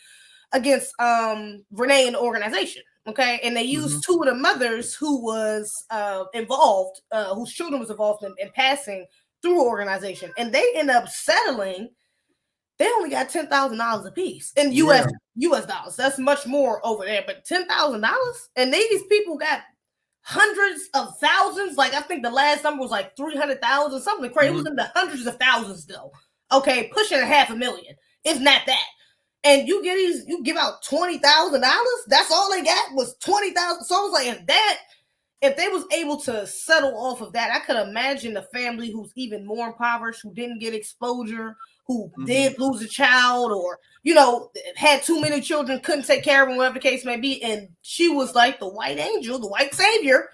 C: against Renee and the organization. Okay, and they used two of the mothers who was involved, whose children was involved in passing through organization, and they end up settling. They only got $10,000 a piece in US dollars. That's much more over there, but $10,000, and these people got hundreds of thousands. Like I think the last number was like 300,000, something crazy. It was in the hundreds of thousands though. Okay, pushing $500,000. It's not that. And you give out $20,000. That's all they got was $20,000. So I was like, if they was able to settle off of that, I could imagine a family who's even more impoverished, who didn't get exposure, who did lose a child, or had too many children, couldn't take care of them, whatever the case may be. And she was like the white angel, the white savior.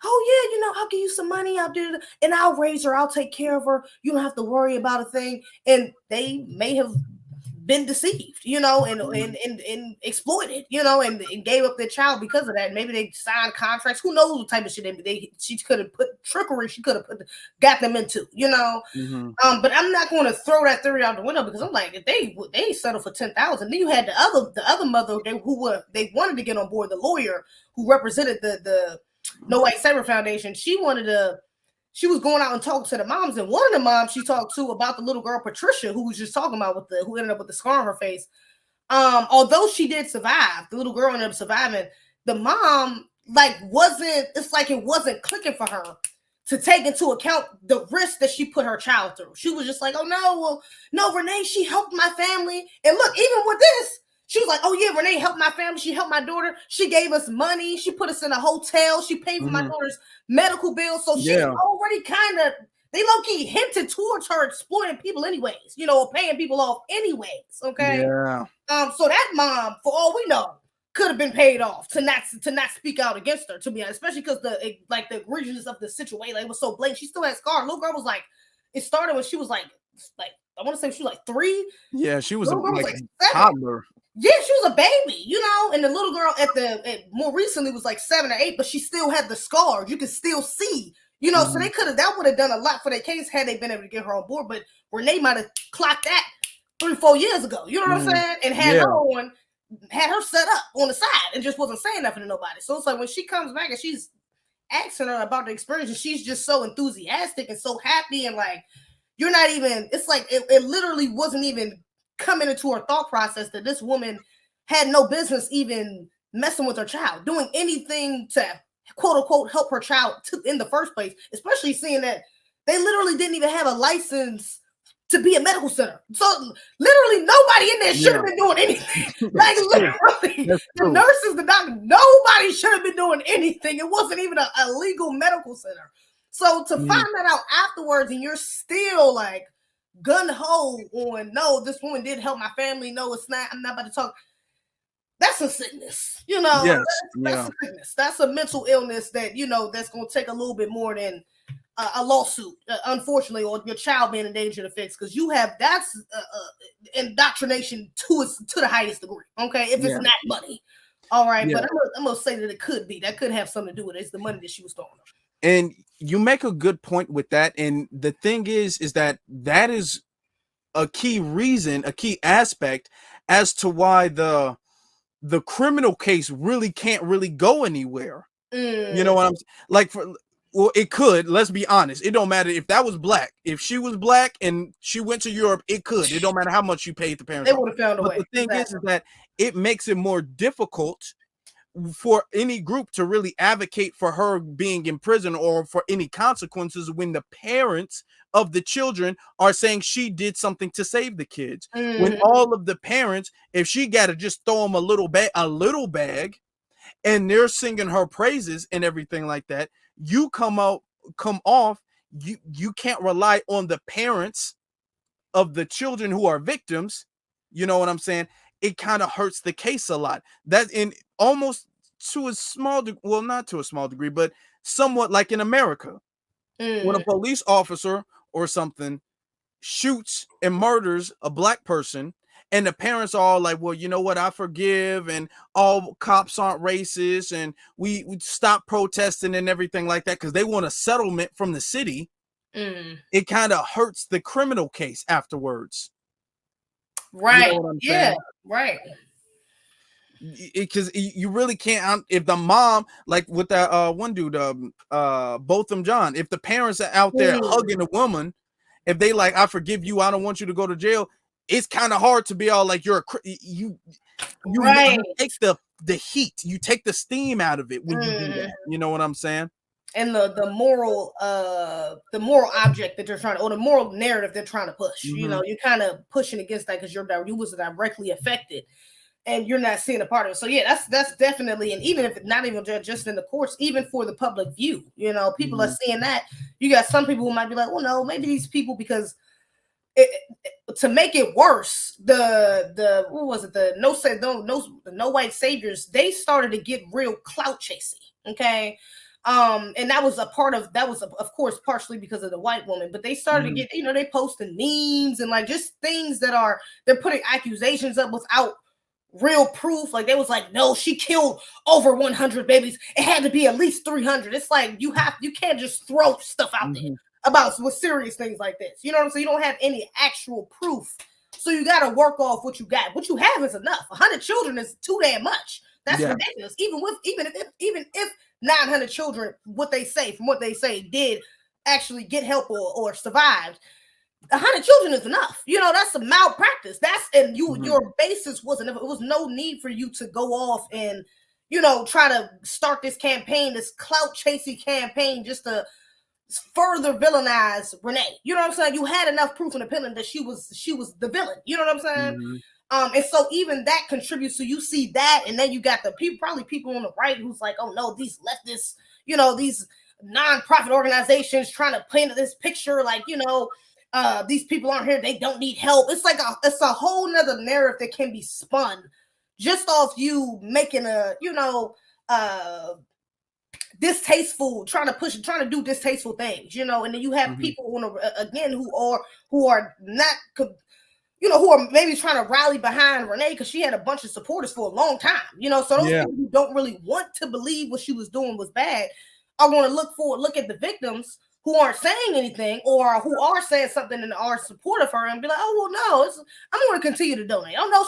C: Oh yeah, I'll give you some money, I'll do it, and I'll raise her, I'll take care of her. You don't have to worry about a thing. And they may have been deceived, you know, and exploited, you know, and gave up their child because of that. Maybe they signed contracts. Who knows what type of shit she could have put trickery. She could have got them into, you know. But I'm not going to throw that theory out the window because I'm like, if they settled for 10,000, then you had the other mother they wanted to get on board, the lawyer who represented the No White Savior Foundation. She was going out and talking to the moms, and one of the moms she talked to about the little girl Patricia, who was just talking about who ended up with the scar on her face. Although she did survive, the little girl ended up surviving. The mom it wasn't clicking for her to take into account the risk that she put her child through. She was just like, oh no, Renee, she helped my family. And look, even with this, she was like, oh yeah, Renee helped my family. She helped my daughter. She gave us money. She put us in a hotel. She paid for my daughter's medical bills. So she's already they low-key hinted towards her exploiting people anyways, you know, or paying people off anyways. Okay.
B: Yeah.
C: So that mom, for all we know, could have been paid off to not speak out against her, to be honest, especially because the egregiousness of the situation, it was so blatant. She still had scars. Little girl was like, it started when she was like I want to say she was like 3.
B: Yeah, she was
C: like
B: a toddler.
C: Yeah, she was a baby, you know, and the little girl more recently was like 7 or 8, but she still had the scars. You could still see, you know, so that would have done a lot for their case had they been able to get her on board. But Renee might have clocked that 3-4 years ago, you know what I'm saying? And had her set up on the side and just wasn't saying nothing to nobody. So it's like when she comes back and she's asking her about the experience, and she's just so enthusiastic and so happy, and like, you're not even, it's like it literally wasn't even coming into her thought process that this woman had no business even messing with her child, doing anything to quote unquote help her child in the first place, especially seeing that they literally didn't even have a license to be a medical center. So literally nobody in there should have been doing anything. Like literally, the nurses, the doctor, nobody should have been doing anything. It wasn't even a legal medical center. So to find that out afterwards, and you're still like gun-ho on, no, this woman did help my family. No, it's not. I'm not about to talk. That's a sickness, you know.
B: Yes.
C: That's a sickness. That's a mental illness that, you know, that's going to take a little bit more than a lawsuit, unfortunately, or your child being in danger to fix, because that's indoctrination to the highest degree. Okay, if it's not money, all right. But I'm gonna say that that could have something to do with it. It's the money that she was throwing.
B: And you make a good point with that. And the thing is that is a key reason, a key aspect as to why the criminal case really can't really go anywhere. You know what I'm like? Well, it could. Let's be honest. It don't matter if that was black. If she was black and she went to Europe, it could. It don't matter how much you paid the parents.
C: They would have found a way.
B: But the thing is that it makes it more difficult for any group to really advocate for her being in prison or for any consequences when the parents of the children are saying she did something to save the kids. When all of the parents, if she got to just throw them a little bag, and they're singing her praises and everything like that, you come off, you can't rely on the parents of the children who are victims. You know what I'm saying? It kind of hurts the case a lot. That in almost to a small well, not to a small degree, but somewhat like in America, when a police officer or something shoots and murders a black person, and the parents are all like, well, you know what, I forgive, and all cops aren't racist, and we stop protesting and everything like that because they want a settlement from the city. It kind of hurts the criminal case afterwards.
C: Right.
B: You know what I'm saying?
C: Right.
B: Because you really can't, if the mom, like with that one dude, Botham John, if the parents are out there hugging a woman, if they like, I forgive you, I don't want you to go to jail, it's kind of hard to be all like, you take the heat, you take the steam out of it when you do that. You know what I'm saying? And
C: the moral object that they're trying to, or the moral narrative they're trying to push, you know, you're kind of pushing against that because you was directly affected and you're not seeing a part of it. So yeah, that's definitely, and even if it's not even just in the courts, even for the public view, you know, people are seeing that. You got some people who might be like, well, no, maybe these people, because to make it worse, the what was it, the no white saviors, they started to get real clout chasing. Okay. And that was of course partially because of the white woman, but they started to get, they posting memes and like just things they're putting accusations up without real proof. Like they was like, no, she killed over 100 babies. It had to be at least 300. It's like you can't just throw stuff out there about with serious things like this. You know what I'm saying? You don't have any actual proof. So you got to work off what you got. What you have is enough. 100 children is too damn much. That's ridiculous. Even if 900 children, from what they say, did actually get help or survived, 100 children is enough. That's a malpractice. Your basis wasn't. It was no need for you to go off and try to start this campaign, this clout chasing campaign, just to further villainize Renee. You know what I'm saying? You had enough proof in the villain that she was the villain. You know what I'm saying? And so even that contributes. So you see that, and then you got the people on the right who's like, oh no, these leftists, these non-profit organizations trying to paint this picture like, these people aren't here, they don't need help. It's like it's a whole nother narrative that can be spun just off you making a distasteful, trying to do distasteful things, and then you have people who are not, who are maybe trying to rally behind Renee because she had a bunch of supporters for a long time, so those people who don't really want to believe what she was doing was bad are going to look at the victims who aren't saying anything or who are saying something and are supportive of her and be like, oh, well, no, I'm going to continue to donate. Oh, no,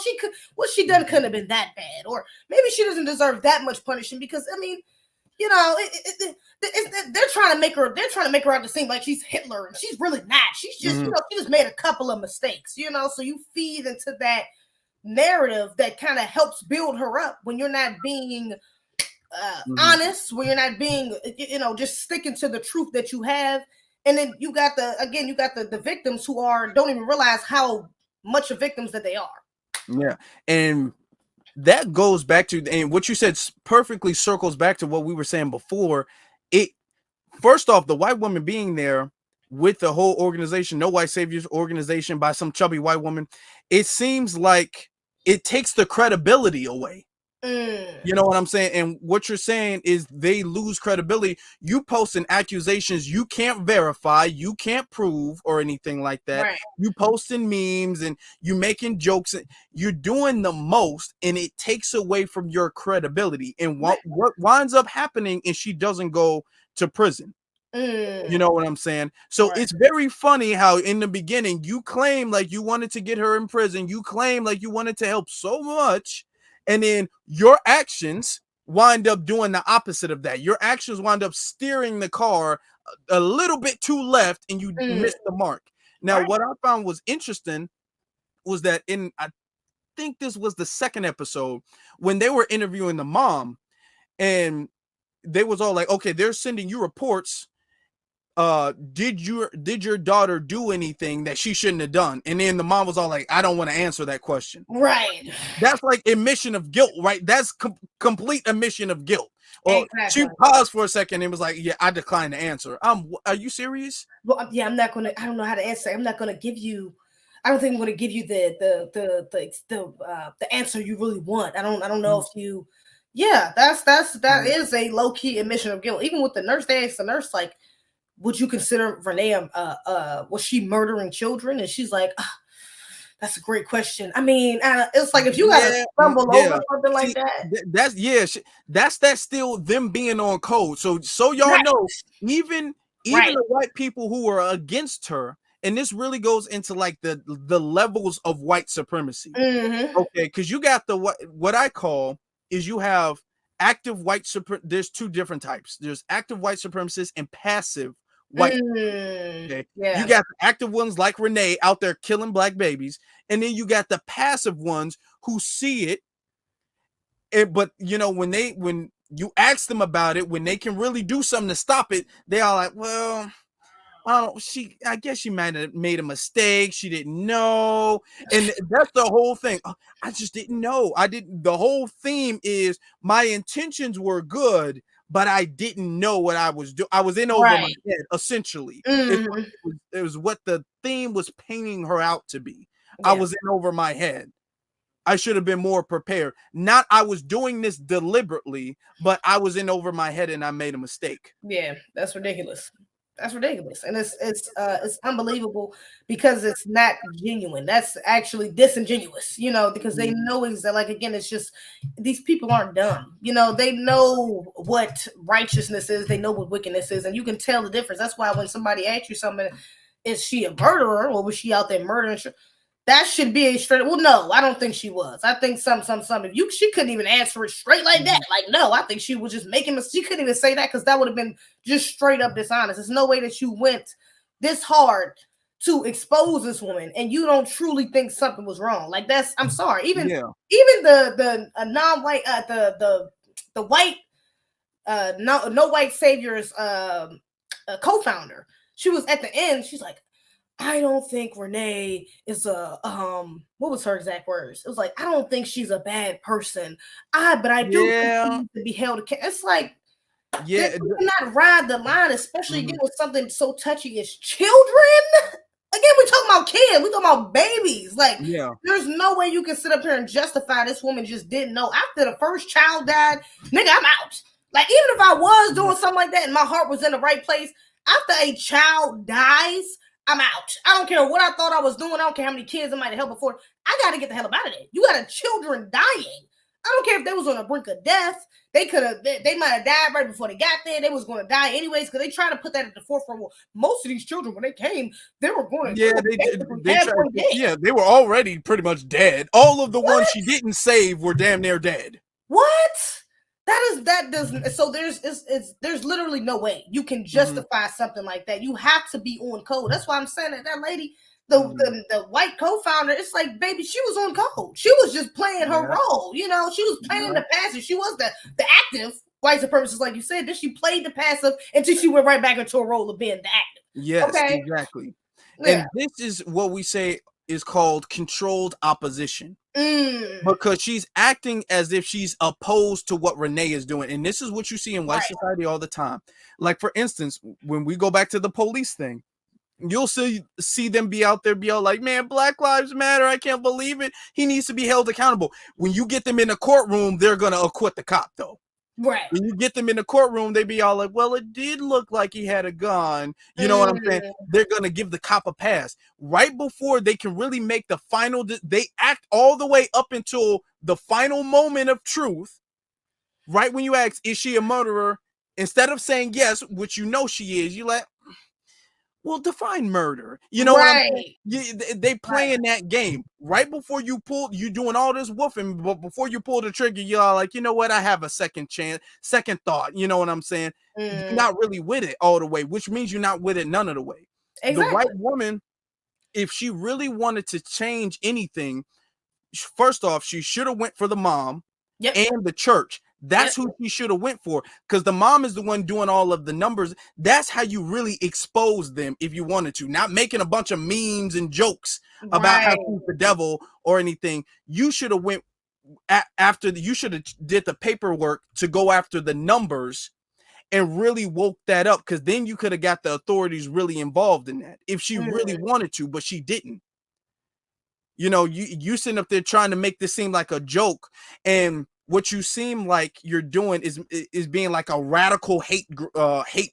C: what she done couldn't have been that bad. Or maybe she doesn't deserve that much punishment because, I mean, they're trying to make her out to seem like she's Hitler, and she's really not. She's just, she just made a couple of mistakes, so you feed into that narrative that kind of helps build her up when you're not being honest, when you're not being, just sticking to the truth that you have. And then you got the victims who don't even realize how much of victims that they are.
B: Yeah. And that goes back to, and what you said perfectly circles back to what we were saying before. First off, the white woman being there with the whole organization, No White Saviors organization by some chubby white woman, it seems like it takes the credibility away. You know what I'm saying? And what you're saying is they lose credibility. You posting accusations you can't verify, you can't prove or anything like that.
C: Right.
B: You posting memes and you making jokes. You're doing the most, and it takes away from your credibility. And what winds up happening is she doesn't go to prison. You know what I'm saying? So it's very funny how in the beginning you claim like you wanted to get her in prison. You claim like you wanted to help so much. And then your actions wind up doing the opposite of that. Your actions wind up steering the car a little bit too left, and you missed the mark. Now, what I found was interesting was that I think this was the second episode when they were interviewing the mom, and they was all like, okay, they're sending you reports. Did your daughter do anything that she shouldn't have done? And then the mom was all like, I don't want to answer that question.
C: Right.
B: That's like admission of guilt, right? That's complete admission of guilt. Or
C: exactly.
B: She paused for a second and was like, yeah, I declined to answer. Are you serious?
C: Well, yeah, I don't know how to answer. I'm not going to give you, I don't think I'm going to give you the answer you really want. I don't know if you, that is a low key admission of guilt. Even with the nurse, they asked the nurse, like, would you consider Renee, was she murdering children? And she's like, that's a great question. I mean, it's like if you got to stumble over something like that.
B: That's still them being on code. So y'all know, even the white people who are against her, and this really goes into like the levels of white supremacy. Okay, because you got what I call is you have active white there's two different types. There's active white supremacists and passive white. Okay. You got the active ones like Renee out there killing black babies, and then you got the passive ones who see it, but when you ask them about it, when they can really do something to stop it, they are like, well, I guess she might have made a mistake. She didn't know. And that's the whole thing. I just didn't know. The whole theme is my intentions were good, but I didn't know what I was doing. I was in over my head, essentially. It was what the theme was painting her out to be. I was in over my head. I should have been more prepared. Not I was doing this deliberately, but I was in over my head and I made a mistake.
C: Yeah, that's ridiculous. That's ridiculous, and it's unbelievable because it's not genuine. That's actually disingenuous, because they know exactly. Like again, it's just these people aren't dumb. They know what righteousness is. They know what wickedness is, and you can tell the difference. That's why when somebody asks you something, is she a murderer or was she out there murdering? That should be a straight. Well, no, I don't think she was. I think some. If she couldn't even answer it straight like that. Like, no, I think she was just making. She couldn't even say that because that would have been just straight up dishonest. There's no way that you went this hard to expose this woman and you don't truly think something was wrong. Like that's. I'm sorry. Even the non-white the white no white savior's co-founder. She was at the end. She's like, I don't think Renee is a what was her exact words? It was like, I don't think she's a bad person. But I do think she needs to be held accountable. It's like, you cannot ride the line, especially again with something so touchy as children. Again, we're talking about kids, we're talking about babies. Like, there's no way you can sit up here and justify this woman just didn't know. After the first child died, nigga, I'm out. Like, even if I was doing something like that and my heart was in the right place, after a child dies, I'm out. I don't care what I thought I was doing. I don't care how many kids I might have helped before. I got to get the hell up out of there. You got children dying. I don't care if they was on the brink of death. They might have died right before they got there. They was going to die anyways because they try to put that at the forefront. Well, most of these children, when they came, they were going to
B: they were already pretty much dead. All of the ones she didn't save were damn near dead.
C: What? That doesn't. So there's literally no way you can justify something like that. You have to be on code. That's why I'm saying that lady, the white co-founder, it's like, baby, she was on code. She was just playing her role. She was playing the passive. She was the active white supremacist, like you said. Then she played the passive until she went right back into a role of being the active.
B: Yes, exactly. And this is what we say is called controlled opposition. Because she's acting as if she's opposed to what Renee is doing. And this is what you see in white society all the time. Like, for instance, when we go back to the police thing, you'll see them be out there, be all like, man, Black Lives Matter. I can't believe it. He needs to be held accountable. When you get them in a courtroom, they're going to acquit the cop, though.
C: Right.
B: When you get them in the courtroom, they be all like, well, it did look like he had a gun. You know what I'm saying? They're going to give the cop a pass. Right before they can really make the final, they act all the way up until the final moment of truth. Right when you ask, is she a murderer? Instead of saying yes, which you know she is, you like, well, define murder. You know what I'm saying? They playing that game. Right before you doing all this woofing, but before you pull the trigger, you're like, you know what? I have a second chance, second thought. You know what I'm saying? You're not really with it all the way, which means you're not with it none of the way. Exactly. The white woman, if she really wanted to change anything, first off, she should have went for the mom and the church. That's who she should have went for, because the mom is the one doing all of the numbers. That's how you really expose them if you wanted to, not making a bunch of memes and jokes about how she's the devil or anything. You should have went you should have did the paperwork to go after the numbers and really woke that up, because then you could have got the authorities really involved in that if she really wanted to, but she didn't. You sitting up there trying to make this seem like a joke, and what you seem like you're doing is being like a radical hate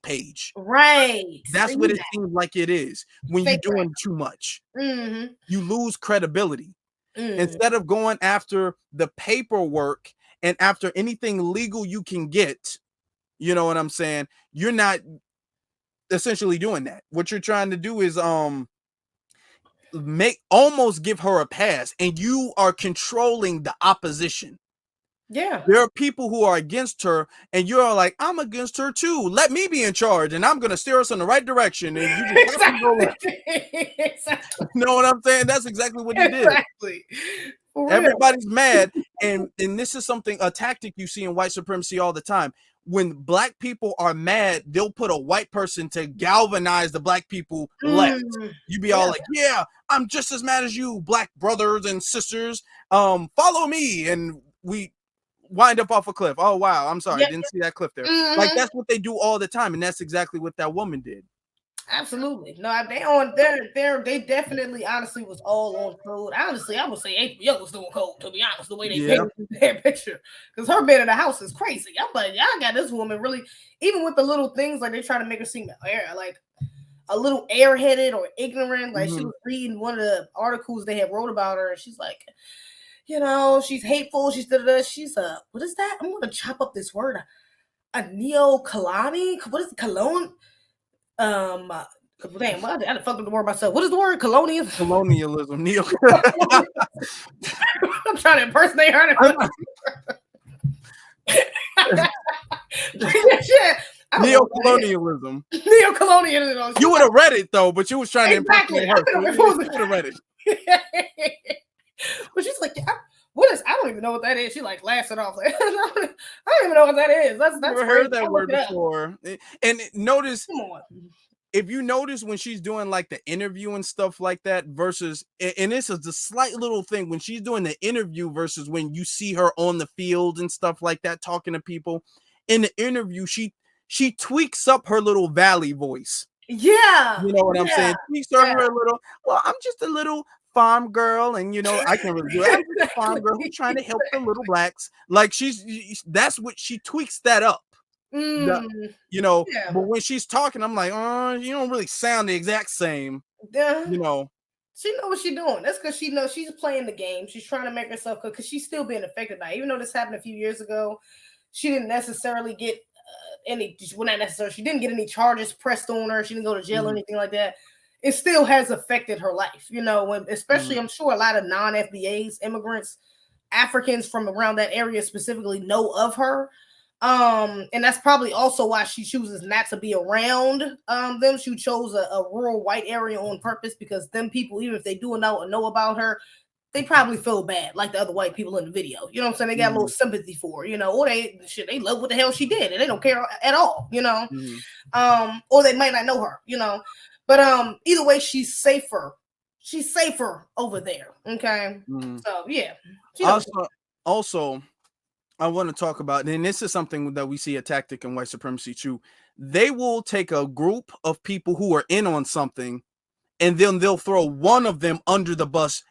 B: page.
C: Right.
B: That's what it seems like it is when you're doing too much. You lose credibility. Instead of going after the paperwork and after anything legal you can get, you know what I'm saying? You're not essentially doing that. What you're trying to do is almost give her a pass, and you are controlling the opposition.
C: Yeah,
B: there are people who are against her, and you're like, I'm against her too. Let me be in charge, and I'm gonna steer us in the right direction. And you just go left.
C: Exactly.
B: You know what I'm saying? That's exactly what he did.
C: Exactly.
B: Everybody's mad, and this is a tactic you see in white supremacy all the time. When black people are mad, they'll put a white person to galvanize the black people left. You be all like, yeah, I'm just as mad as you, black brothers and sisters. Follow me, and we wind up off a cliff. Oh wow, I'm sorry, didn't see that cliff there. Like, that's what they do all the time, and that's exactly what that woman did.
C: Absolutely. No, they definitely honestly was all on code. Honestly, I would say HBO was doing code, to be honest, the way they
B: Yeah.
C: painted their picture. Because her being in the house is crazy. I'm like, y'all got this woman really, even with the little things, like they try to make her seem like a little airheaded or ignorant. Like she was reading one of the articles they had wrote about her, and she's like, she's hateful. She's she's what is that? I'm gonna chop up this word. A neo-colony? What is cologne? Damn, I had to fuck up the word myself. What is the word? Colonialism.
B: Colonialism. Neo.
C: I'm trying to impersonate her.
B: Neo-colonialism.
C: Neo-colonialism.
B: You would have read it though, but you was trying to
C: impersonate her.
B: You would have read it.
C: But she's like, what is? I don't even know what that is. She like laughs it off. Like, I don't even know what that is. That's
B: never heard that word before. And notice, if you notice when she's doing like the interview and stuff like that versus, and this is the slight little thing when she's doing the interview versus when you see her on the field and stuff like that talking to people. In the interview, she tweaks up her little valley voice.
C: Yeah,
B: you know what I'm saying. Tweaks her a little. Well, I'm just a little farm girl, and I can't really do it. I'm just a farm girl who's trying to help the little blacks. Like that's what she tweaks that up. But when she's talking, I'm like, you don't really sound the exact same.
C: Yeah. She knows what she's doing. That's because she knows she's playing the game. She's trying to make herself good because she's still being affected by it. Even though this happened a few years ago, she didn't necessarily get not necessarily. She didn't get any charges pressed on her. She didn't go to jail or anything like that. It still has affected her life, especially I'm sure a lot of non-FBAs, immigrants, Africans from around that area specifically know of her. And that's probably also why she chooses not to be around them. She chose a rural white area on purpose because them people, even if they do know about her, they probably feel bad like the other white people in the video. You know what I'm saying? They got a little sympathy for her, or they love what the hell she did and they don't care at all, or they might not know her, but either way, she's safer. She's safer over there. Okay. So yeah.
B: Also, I want to talk about, and this is something that we see a tactic in white supremacy too. They will take a group of people who are in on something, and then they'll throw one of them under the bus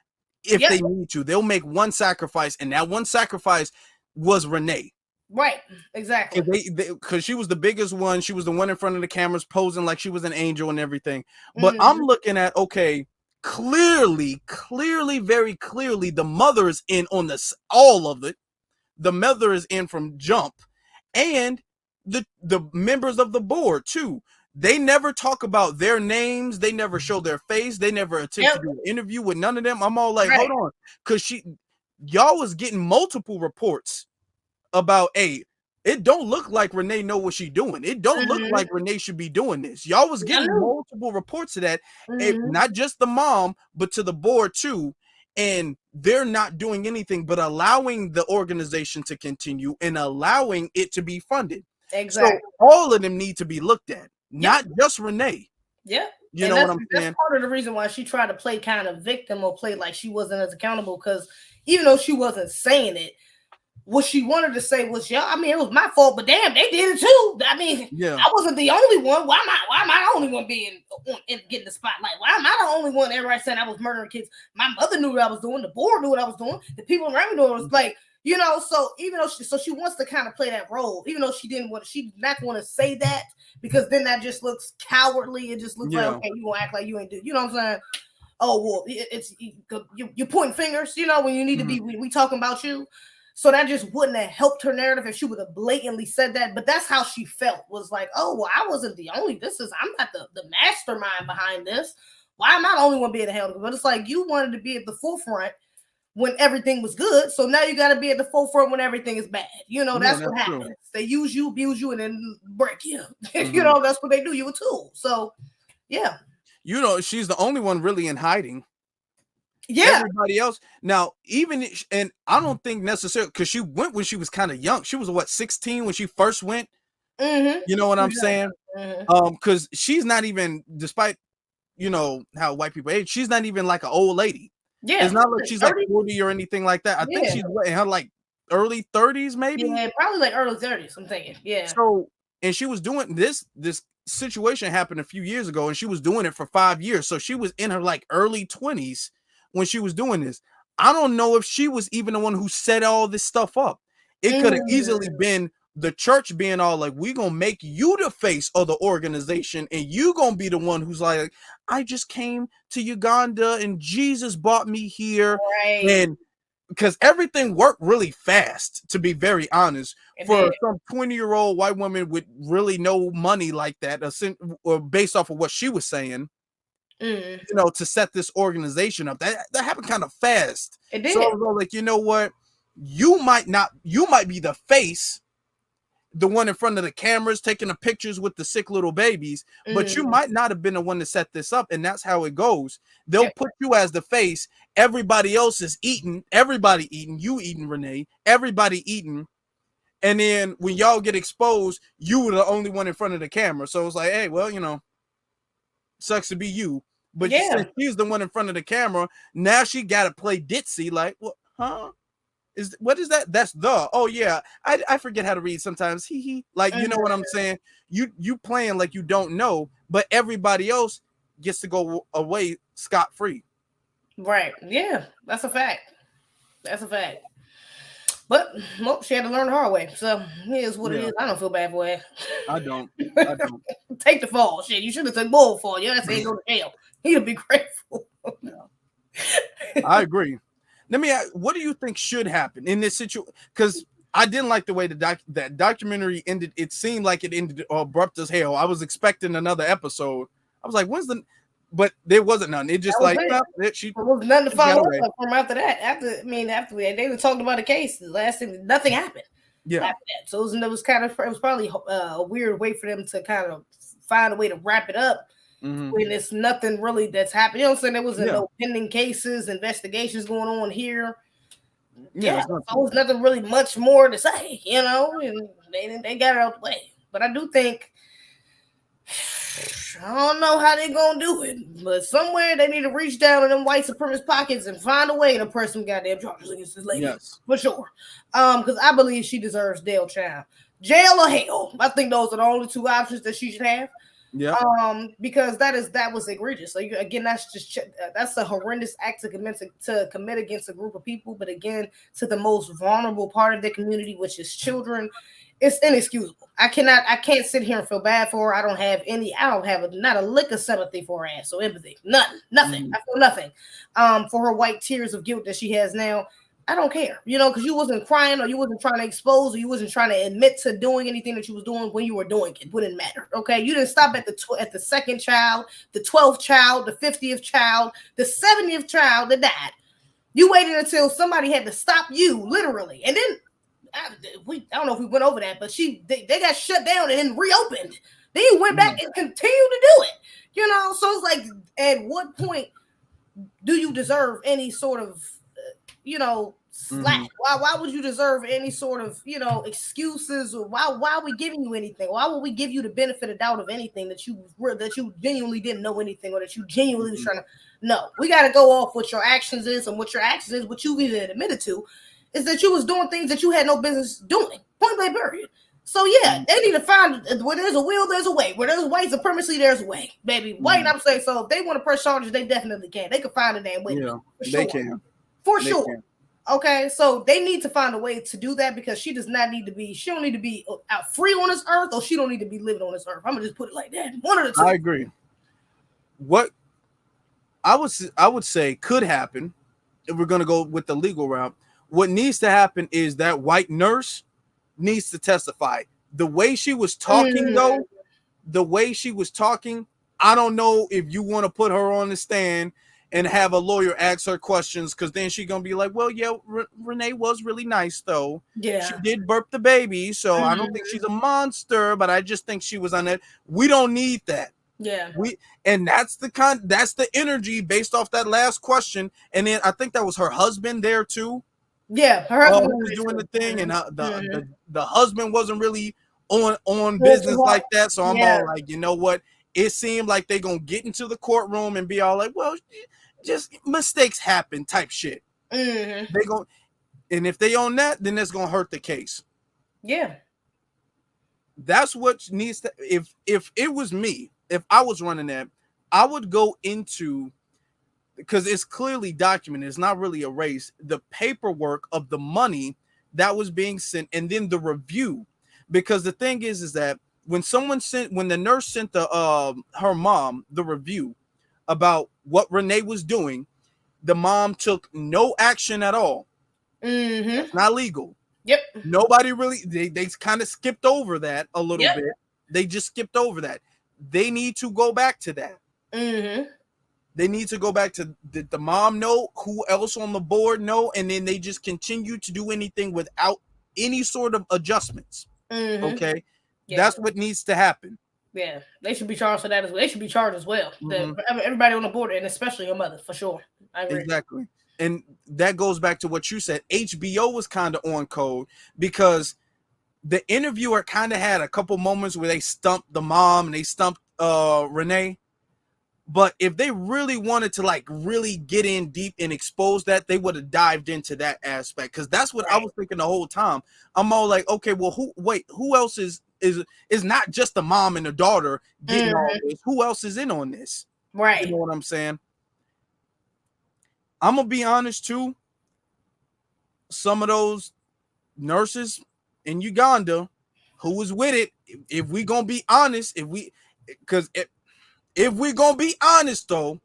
B: if they need to. They'll make one sacrifice, and that one sacrifice was Renee.
C: Right, exactly.
B: Because she was the biggest one. She was the one in front of the cameras posing like she was an angel and everything. But I'm looking at, okay, clearly, very clearly, the mother is in on this, all of it. The mother is in from jump, and the members of the board too. They never talk about their names. They never show their face. They never attempt to do an interview with none of them. I'm all like, hold on, because y'all was getting multiple reports about, hey, it don't look like Renee know what she's doing. It don't look like Renee should be doing this. Y'all was getting multiple reports of that, not just the mom, but to the board too. And they're not doing anything but allowing the organization to continue and allowing it to be funded.
C: Exactly.
B: So all of them need to be looked at, not just Renee.
C: Yeah.
B: You know what I'm saying?
C: That's part of the reason why she tried to play kind of victim or play like she wasn't as accountable, because even though she wasn't saying it, what she wanted to say was, it was my fault, but damn, they did it too. I mean, I wasn't the only one. Why am I the only one getting the spotlight? Why am I the only one? Everybody said I was murdering kids. My mother knew what I was doing. The board knew what I was doing. The people around me knew what I was like, so even though she wants to kind of play that role, even though she did not want to say that, because then that just looks cowardly. It just looks like, okay, you gonna act like you ain't do, you know what I'm saying? Oh, well, it's you're pointing fingers, when you need to be, we talking about you. So that just wouldn't have helped her narrative if she would have blatantly said that. But that's how she felt, was like, oh, well, I wasn't the only, I'm not the mastermind behind this. Why am I the only one being held? But it's like, you wanted to be at the forefront when everything was good. So now you got to be at the forefront when everything is bad. That's what happens. True. They use you, abuse you, and then break you. That's what they do. You a tool. So, yeah.
B: She's the only one really in hiding.
C: Yeah.
B: Everybody else now, and I don't think necessarily, because she went when she was kind of young. She was 16 when she first went. You know what I'm saying? Because she's not even, despite how white people age, she's not even like an old lady.
C: Yeah,
B: it's not like she's 30? Like 40 or anything like that. I think she's in her like early 30s, maybe.
C: Yeah, probably like early 30s. I'm thinking. Yeah.
B: So, and she was doing this situation happened a few years ago, and she was doing it for 5 years. So she was in her like early 20s when she was doing this. I don't know if she was even the one who set all this stuff up. It could have easily been the church being all like, we gonna make you the face of the organization, and you gonna be the one who's like, I just came to Uganda and Jesus brought me here.
C: Right.
B: And because everything worked really fast, to be very honest, for some 20-year-old white woman with really no money like that, or based off of what she was saying, you know, to set this organization up. That happened kind of fast.
C: It did.
B: So I was like, you know what? You might be the face, the one in front of the cameras taking the pictures with the sick little babies, but you might not have been the one to set this up. And that's how it goes. They'll put you as the face. Everybody else is eating. Everybody eating. You eating, Renee. Everybody eating. And then when y'all get exposed, you were the only one in front of the camera. So it's like, hey, well, you know, sucks to be you. But since she's the one in front of the camera, now she got to play ditzy. Like, what? Huh? What is that? That's oh yeah. I forget how to read sometimes. Like, you know what I'm saying? You playing like you don't know, but everybody else gets to go away scot-free.
C: Right. Yeah, that's a fact. That's a fact. But well, she had to learn the hard way. So here's what it is. I don't feel bad for her.
B: I don't.
C: Take the fall. Shit, you should have took more fall. Your ass ain't go to jail. He'd be grateful.
B: I agree. Let me ask, what do you think should happen in this situation? Because I didn't like the way that documentary ended. It seemed like it ended abrupt as hell. I was expecting another episode. I was like, but there wasn't none. It just like,
C: there was nothing to follow up from after that. After they were talking about the case, the last thing, nothing happened.
B: Yeah.
C: After that. So it was probably a weird way for them to kind of find a way to wrap it up. When it's nothing really that's happening. You know what I'm saying? There wasn't no pending cases, investigations going on here. Yeah, so it was nothing really much more to say, you know, and they got it out the way. But I do think, I don't know how they're going to do it, but somewhere they need to reach down in them white supremacist pockets and find a way to press some goddamn charges against this lady. Yes. For sure. Because I believe she deserves jail or hell. I think those are the only two options that she should have. Yeah. Because that was egregious. So again, that's a horrendous act to commit against a group of people. But again, to the most vulnerable part of the community, which is children, it's inexcusable. I can't sit here and feel bad for her. I don't have not a lick of sympathy for her ass or empathy. Nothing. I feel nothing. For her white tears of guilt that she has now. I don't care, you know, because you wasn't crying or you wasn't trying to expose or you wasn't trying to admit to doing anything that you was doing when you were doing it. Wouldn't matter, okay? You didn't stop at the second child, the 12th child, the 50th child, the 70th child that died. You waited until somebody had to stop you, literally. And then, I don't know if we went over that, but they got shut down and then reopened. Then you went back and continued to do it, you know? So it's like, at what point do you deserve any sort of you know, slack? Why would you deserve any sort of, you know, excuses, or why are we giving you anything? Why would we give you the benefit of doubt of anything that you genuinely didn't know anything, or that you genuinely was trying to? No, we got to go off what your actions is, and what your actions is, what you even admitted to, is that you was doing things that you had no business doing. Point blank period. So yeah, they need to find where there's a will, there's a way. Where there's white supremacy, there's a way, baby. White, I'm saying, so if they want to press charges, they definitely can. They can find a damn way. Yeah,
B: they can.
C: For sure. Okay, so they need to find a way to do that, because she does not need to be, she don't need to be out free on this earth, or she don't need to be living on this earth. I'm gonna just put it like that. One of the two.
B: I agree. What I would say could happen, if we're gonna go with the legal route, what needs to happen is that white nurse needs to testify. The way she was talking I don't know if you want to put her on the stand and have a lawyer ask her questions, because then she's gonna be like, well, yeah, Renee was really nice though. Yeah, she did burp the baby, so I don't think she's a monster, but I just think she was on it. We don't need that. Yeah, that's the energy based off that last question. And then I think that was her husband there too. Yeah, her husband was doing the thing, and the husband wasn't really on business like that. So I'm all like, you know what? It seemed like they gonna get into the courtroom and be all like, well, just mistakes happen type shit. They and if they own that, then that's gonna hurt the case. Yeah. That's what needs to. If it was me, if I was running that, I would go into, because it's clearly documented, it's not really erased, the paperwork of the money that was being sent, and then the review. Because the thing is that when the nurse sent the her mom the review about what Renee was doing, the mom took no action at all. It's not legal.
C: Yep.
B: Nobody really, they kind of skipped over that a little bit. They just skipped over that. They need to go back to that. They need to go back to, did the mom know, who else on the board know, and then they just continue to do anything without any sort of adjustments. Okay, that's what needs to happen.
C: Yeah, they should be charged for that as well. They should be charged as well. Everybody on the board, and especially your mother, for sure. I agree.
B: Exactly. And that goes back to what you said. HBO was kind of on code, because the interviewer kind of had a couple moments where they stumped the mom and they stumped Renee. But if they really wanted to like really get in deep and expose that, they would have dived into that aspect. Because that's what I was thinking the whole time. I'm all like, okay, well, who else is not just the mom and the daughter getting all this? Who else is in on this?
C: Right.
B: You know what I'm saying? I'm gonna be honest too. Some of those nurses in Uganda who was with it, if we gonna be honest, if we're gonna be honest though,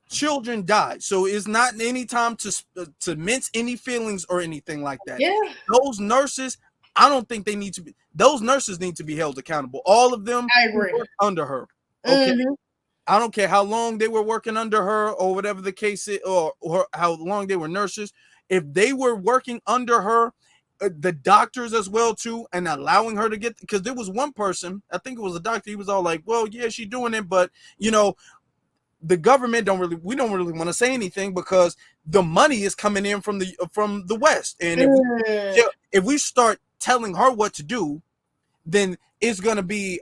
B: children died. So it's not any time to mince any feelings or anything like that.
C: Yeah.
B: Those nurses, I don't think they need to be. Those nurses need to be held accountable. All of them.
C: I agree.
B: Under her. Okay. I don't care how long they were working under her or whatever the case is, or how long they were nurses. If they were working under her, the doctors as well too, and allowing her to get, because there was one person, I think it was a doctor, he was all like, well, yeah, she's doing it, but you know, the government we don't really want to say anything because the money is coming in from the West. And if we start telling her what to do, then it's gonna be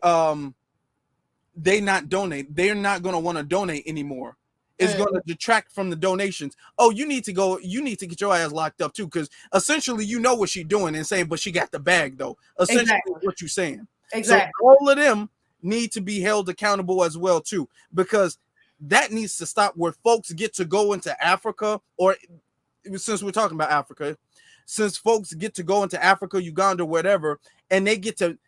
B: they're not going to want to donate anymore. It's going to detract from the donations. Oh, you need to get your ass locked up too, because essentially you know what she's doing and saying, but she got the bag though. Essentially what you're saying. Exactly. So all of them need to be held accountable as well too, because that needs to stop, where folks get to go into Africa, or since we're talking about Africa, since folks get to go into Africa, Uganda, whatever, and they get to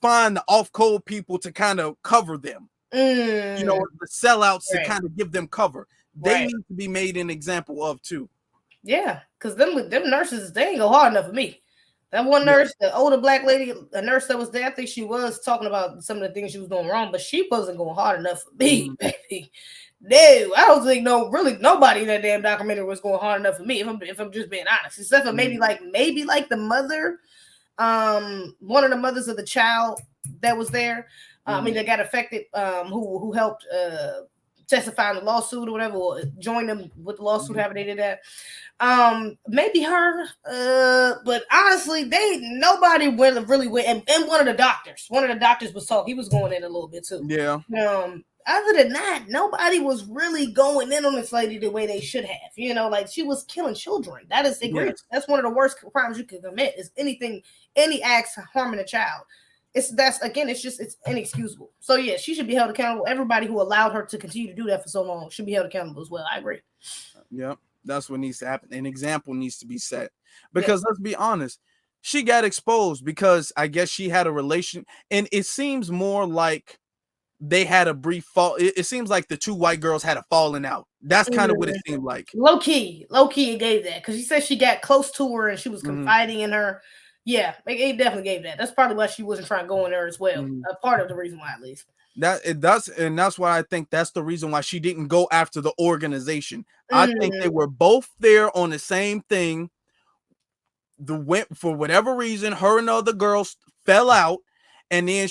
B: find the off-code people to kind of cover them. You know, the sellouts to kind of give them cover. They need to be made an example of too.
C: Yeah, because them nurses, they ain't go hard enough for me. That one nurse, the older black lady, a nurse that was there, I think she was talking about some of the things she was doing wrong, but she wasn't going hard enough for me, baby. No, I don't think nobody in that damn documentary was going hard enough for me, if I'm just being honest. Except for maybe like the mother, one of the mothers of the child that was there. I mean, that got affected, who helped testify in the lawsuit or whatever, or join them with the lawsuit, however they did that. Maybe her, but honestly, nobody really went. And one of the doctors was talking. He was going in a little bit too.
B: Yeah.
C: Other than that, nobody was really going in on this lady the way they should have. You know, like she was killing children. That is egregious. That's one of the worst crimes you can commit. Is any acts harming a child. It's inexcusable. So yeah, she should be held accountable. Everybody who allowed her to continue to do that for so long should be held accountable as well. I agree.
B: Yep, that's what needs to happen. An example needs to be set, because let's be honest, she got exposed because I guess she had a relation, and it seems more like they had a brief fall. It seems like the two white girls had a falling out. That's kind of what it seemed like.
C: Low key, it gave that, because she said she got close to her and she was confiding in her. Yeah, it definitely gave that. That's probably why she wasn't trying to go in there as well. Part of the reason why, at least. That
B: it does, and that's why I think that's the reason why she didn't go after the organization. I think they were both there on the same thing. For whatever reason, her and the other girls fell out, and then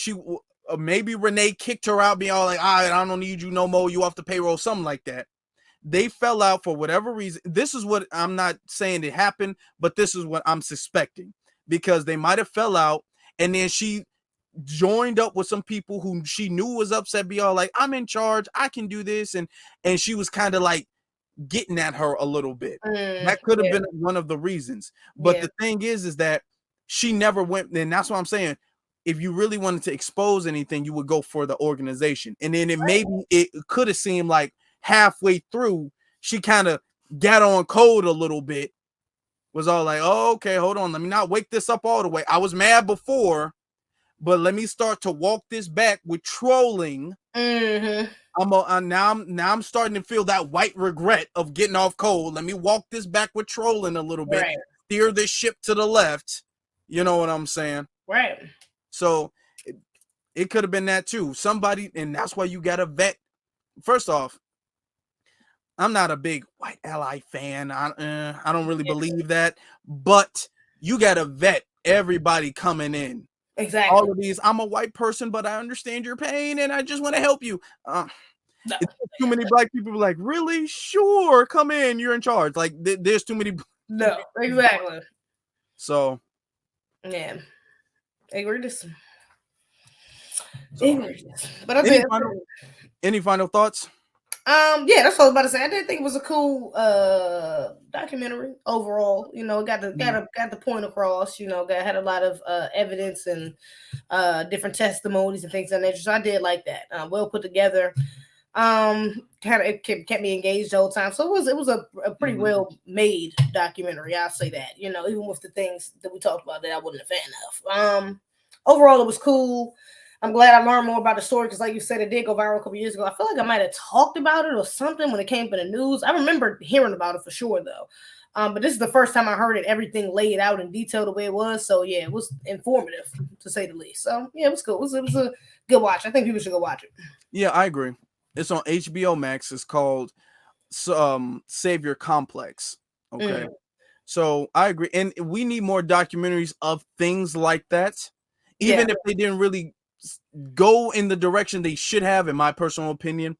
B: maybe Renee kicked her out, being all like, "I don't need you no more. You off the payroll," something like that. They fell out for whatever reason. This is what I'm not saying it happened, but this is what I'm suspecting. Because they might have fell out, and then she joined up with some people who she knew was upset, be all like, I'm in charge, I can do this, and she was kind of like getting at her a little bit. That could have been one of the reasons. But the thing is that she never went, and that's what I'm saying. if you really wanted to expose anything, you would go for the organization. And then it could have seemed like halfway through, she kind of got on code a little bit, was all like, oh, okay, hold on, let me not wake this up all the way. I was mad before, but let me start to walk this back with trolling.
C: Mm-hmm.
B: Now I'm starting to feel that white regret of getting off code. Let me walk this back with trolling a little bit, steer this ship to the left. You know what I'm saying?
C: Right.
B: So it could have been that too. Somebody, and that's why you got to vet. First off, I'm not a big white ally fan. I don't really believe that, but you got to vet everybody coming in.
C: Exactly.
B: All of these, I'm a white person, but I understand your pain and I just want to help you. No. Too many black people like, really? Sure, come in. You're in charge. Like, there's too many.
C: No, exactly.
B: So,
C: yeah, egregious.
B: So,
C: but I think
B: any final thoughts?
C: Yeah, that's what I was about to say. I did think it was a cool documentary overall. You know, got the point across. You know, had a lot of evidence and different testimonies and things of that nature. So I did like that. Well put together. It kept me engaged the whole time. So it was a pretty well made documentary. I'll say that. You know, even with the things that we talked about that I wasn't a fan of. Overall, it was cool. I'm glad I learned more about the story because, like you said, it did go viral a couple years ago. I feel like I might have talked about it or something when it came to the news. I remember hearing about it for sure, though. But this is the first time I heard it, everything laid out in detail the way it was. So, yeah, it was informative, to say the least. So, yeah, it was cool. It was a good watch. I think people should go watch it.
B: Yeah, I agree. It's on HBO Max. It's called Savior Complex. Okay. So, I agree. And we need more documentaries of things like that, even if they didn't really go in the direction they should have, in my personal opinion.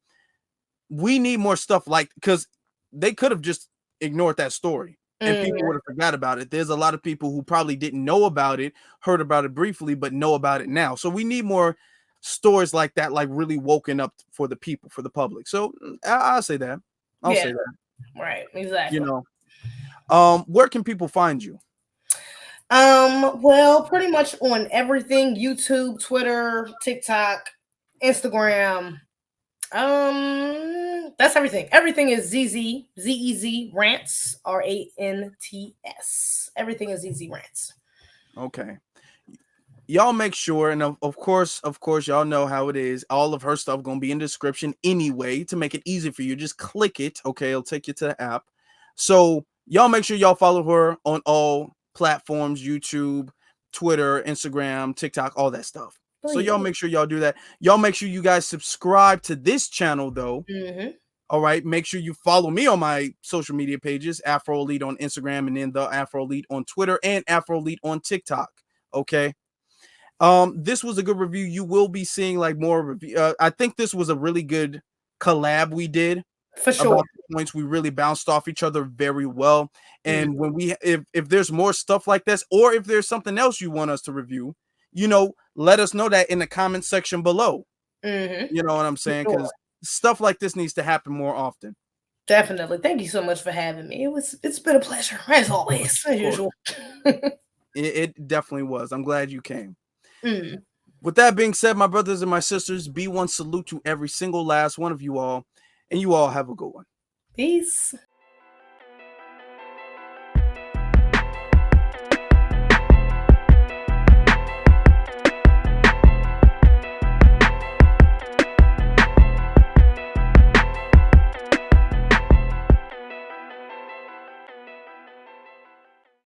B: We need more stuff like, because they could have just ignored that story and people would have forgot about it. There's a lot of people who probably didn't know about it, heard about it briefly, but know about it now. So we need more stories like that, like really woken up for the people, for the public. So I'll say that. I'll say that.
C: Right, exactly.
B: You know, where can people find you?
C: Well, pretty much on everything: YouTube, Twitter, TikTok, Instagram. That's everything. Everything is Zeze, Zez Rants, Rants. Everything is Zeze Rants.
B: Okay. Y'all make sure, and of course, y'all know how it is. All of her stuff gonna be in the description anyway to make it easy for you. Just click it, okay? It'll take you to the app. So y'all make sure y'all follow her on all platforms: YouTube, Twitter, Instagram, TikTok, all that stuff. So y'all make sure y'all do that. Y'all make sure you guys subscribe to this channel, though. All right. Make sure you follow me on my social media pages: Afro Elite on Instagram, and then the Afro Elite on Twitter, and Afro Elite on TikTok. Okay. This was a good review. You will be seeing like more review. I think this was a really good collab we did.
C: For sure.
B: About the points, we really bounced off each other very well. And when if there's more stuff like this, or if there's something else you want us to review, you know, let us know that in the comment section below. You know what I'm saying? Because stuff like this needs to happen more often.
C: Definitely. Thank you so much for having me. It's been a pleasure, as always, as usual.
B: It definitely was. I'm glad you came. With that being said, my brothers and my sisters, be one salute to every single last one of you all, and you all have a good one.
C: Peace.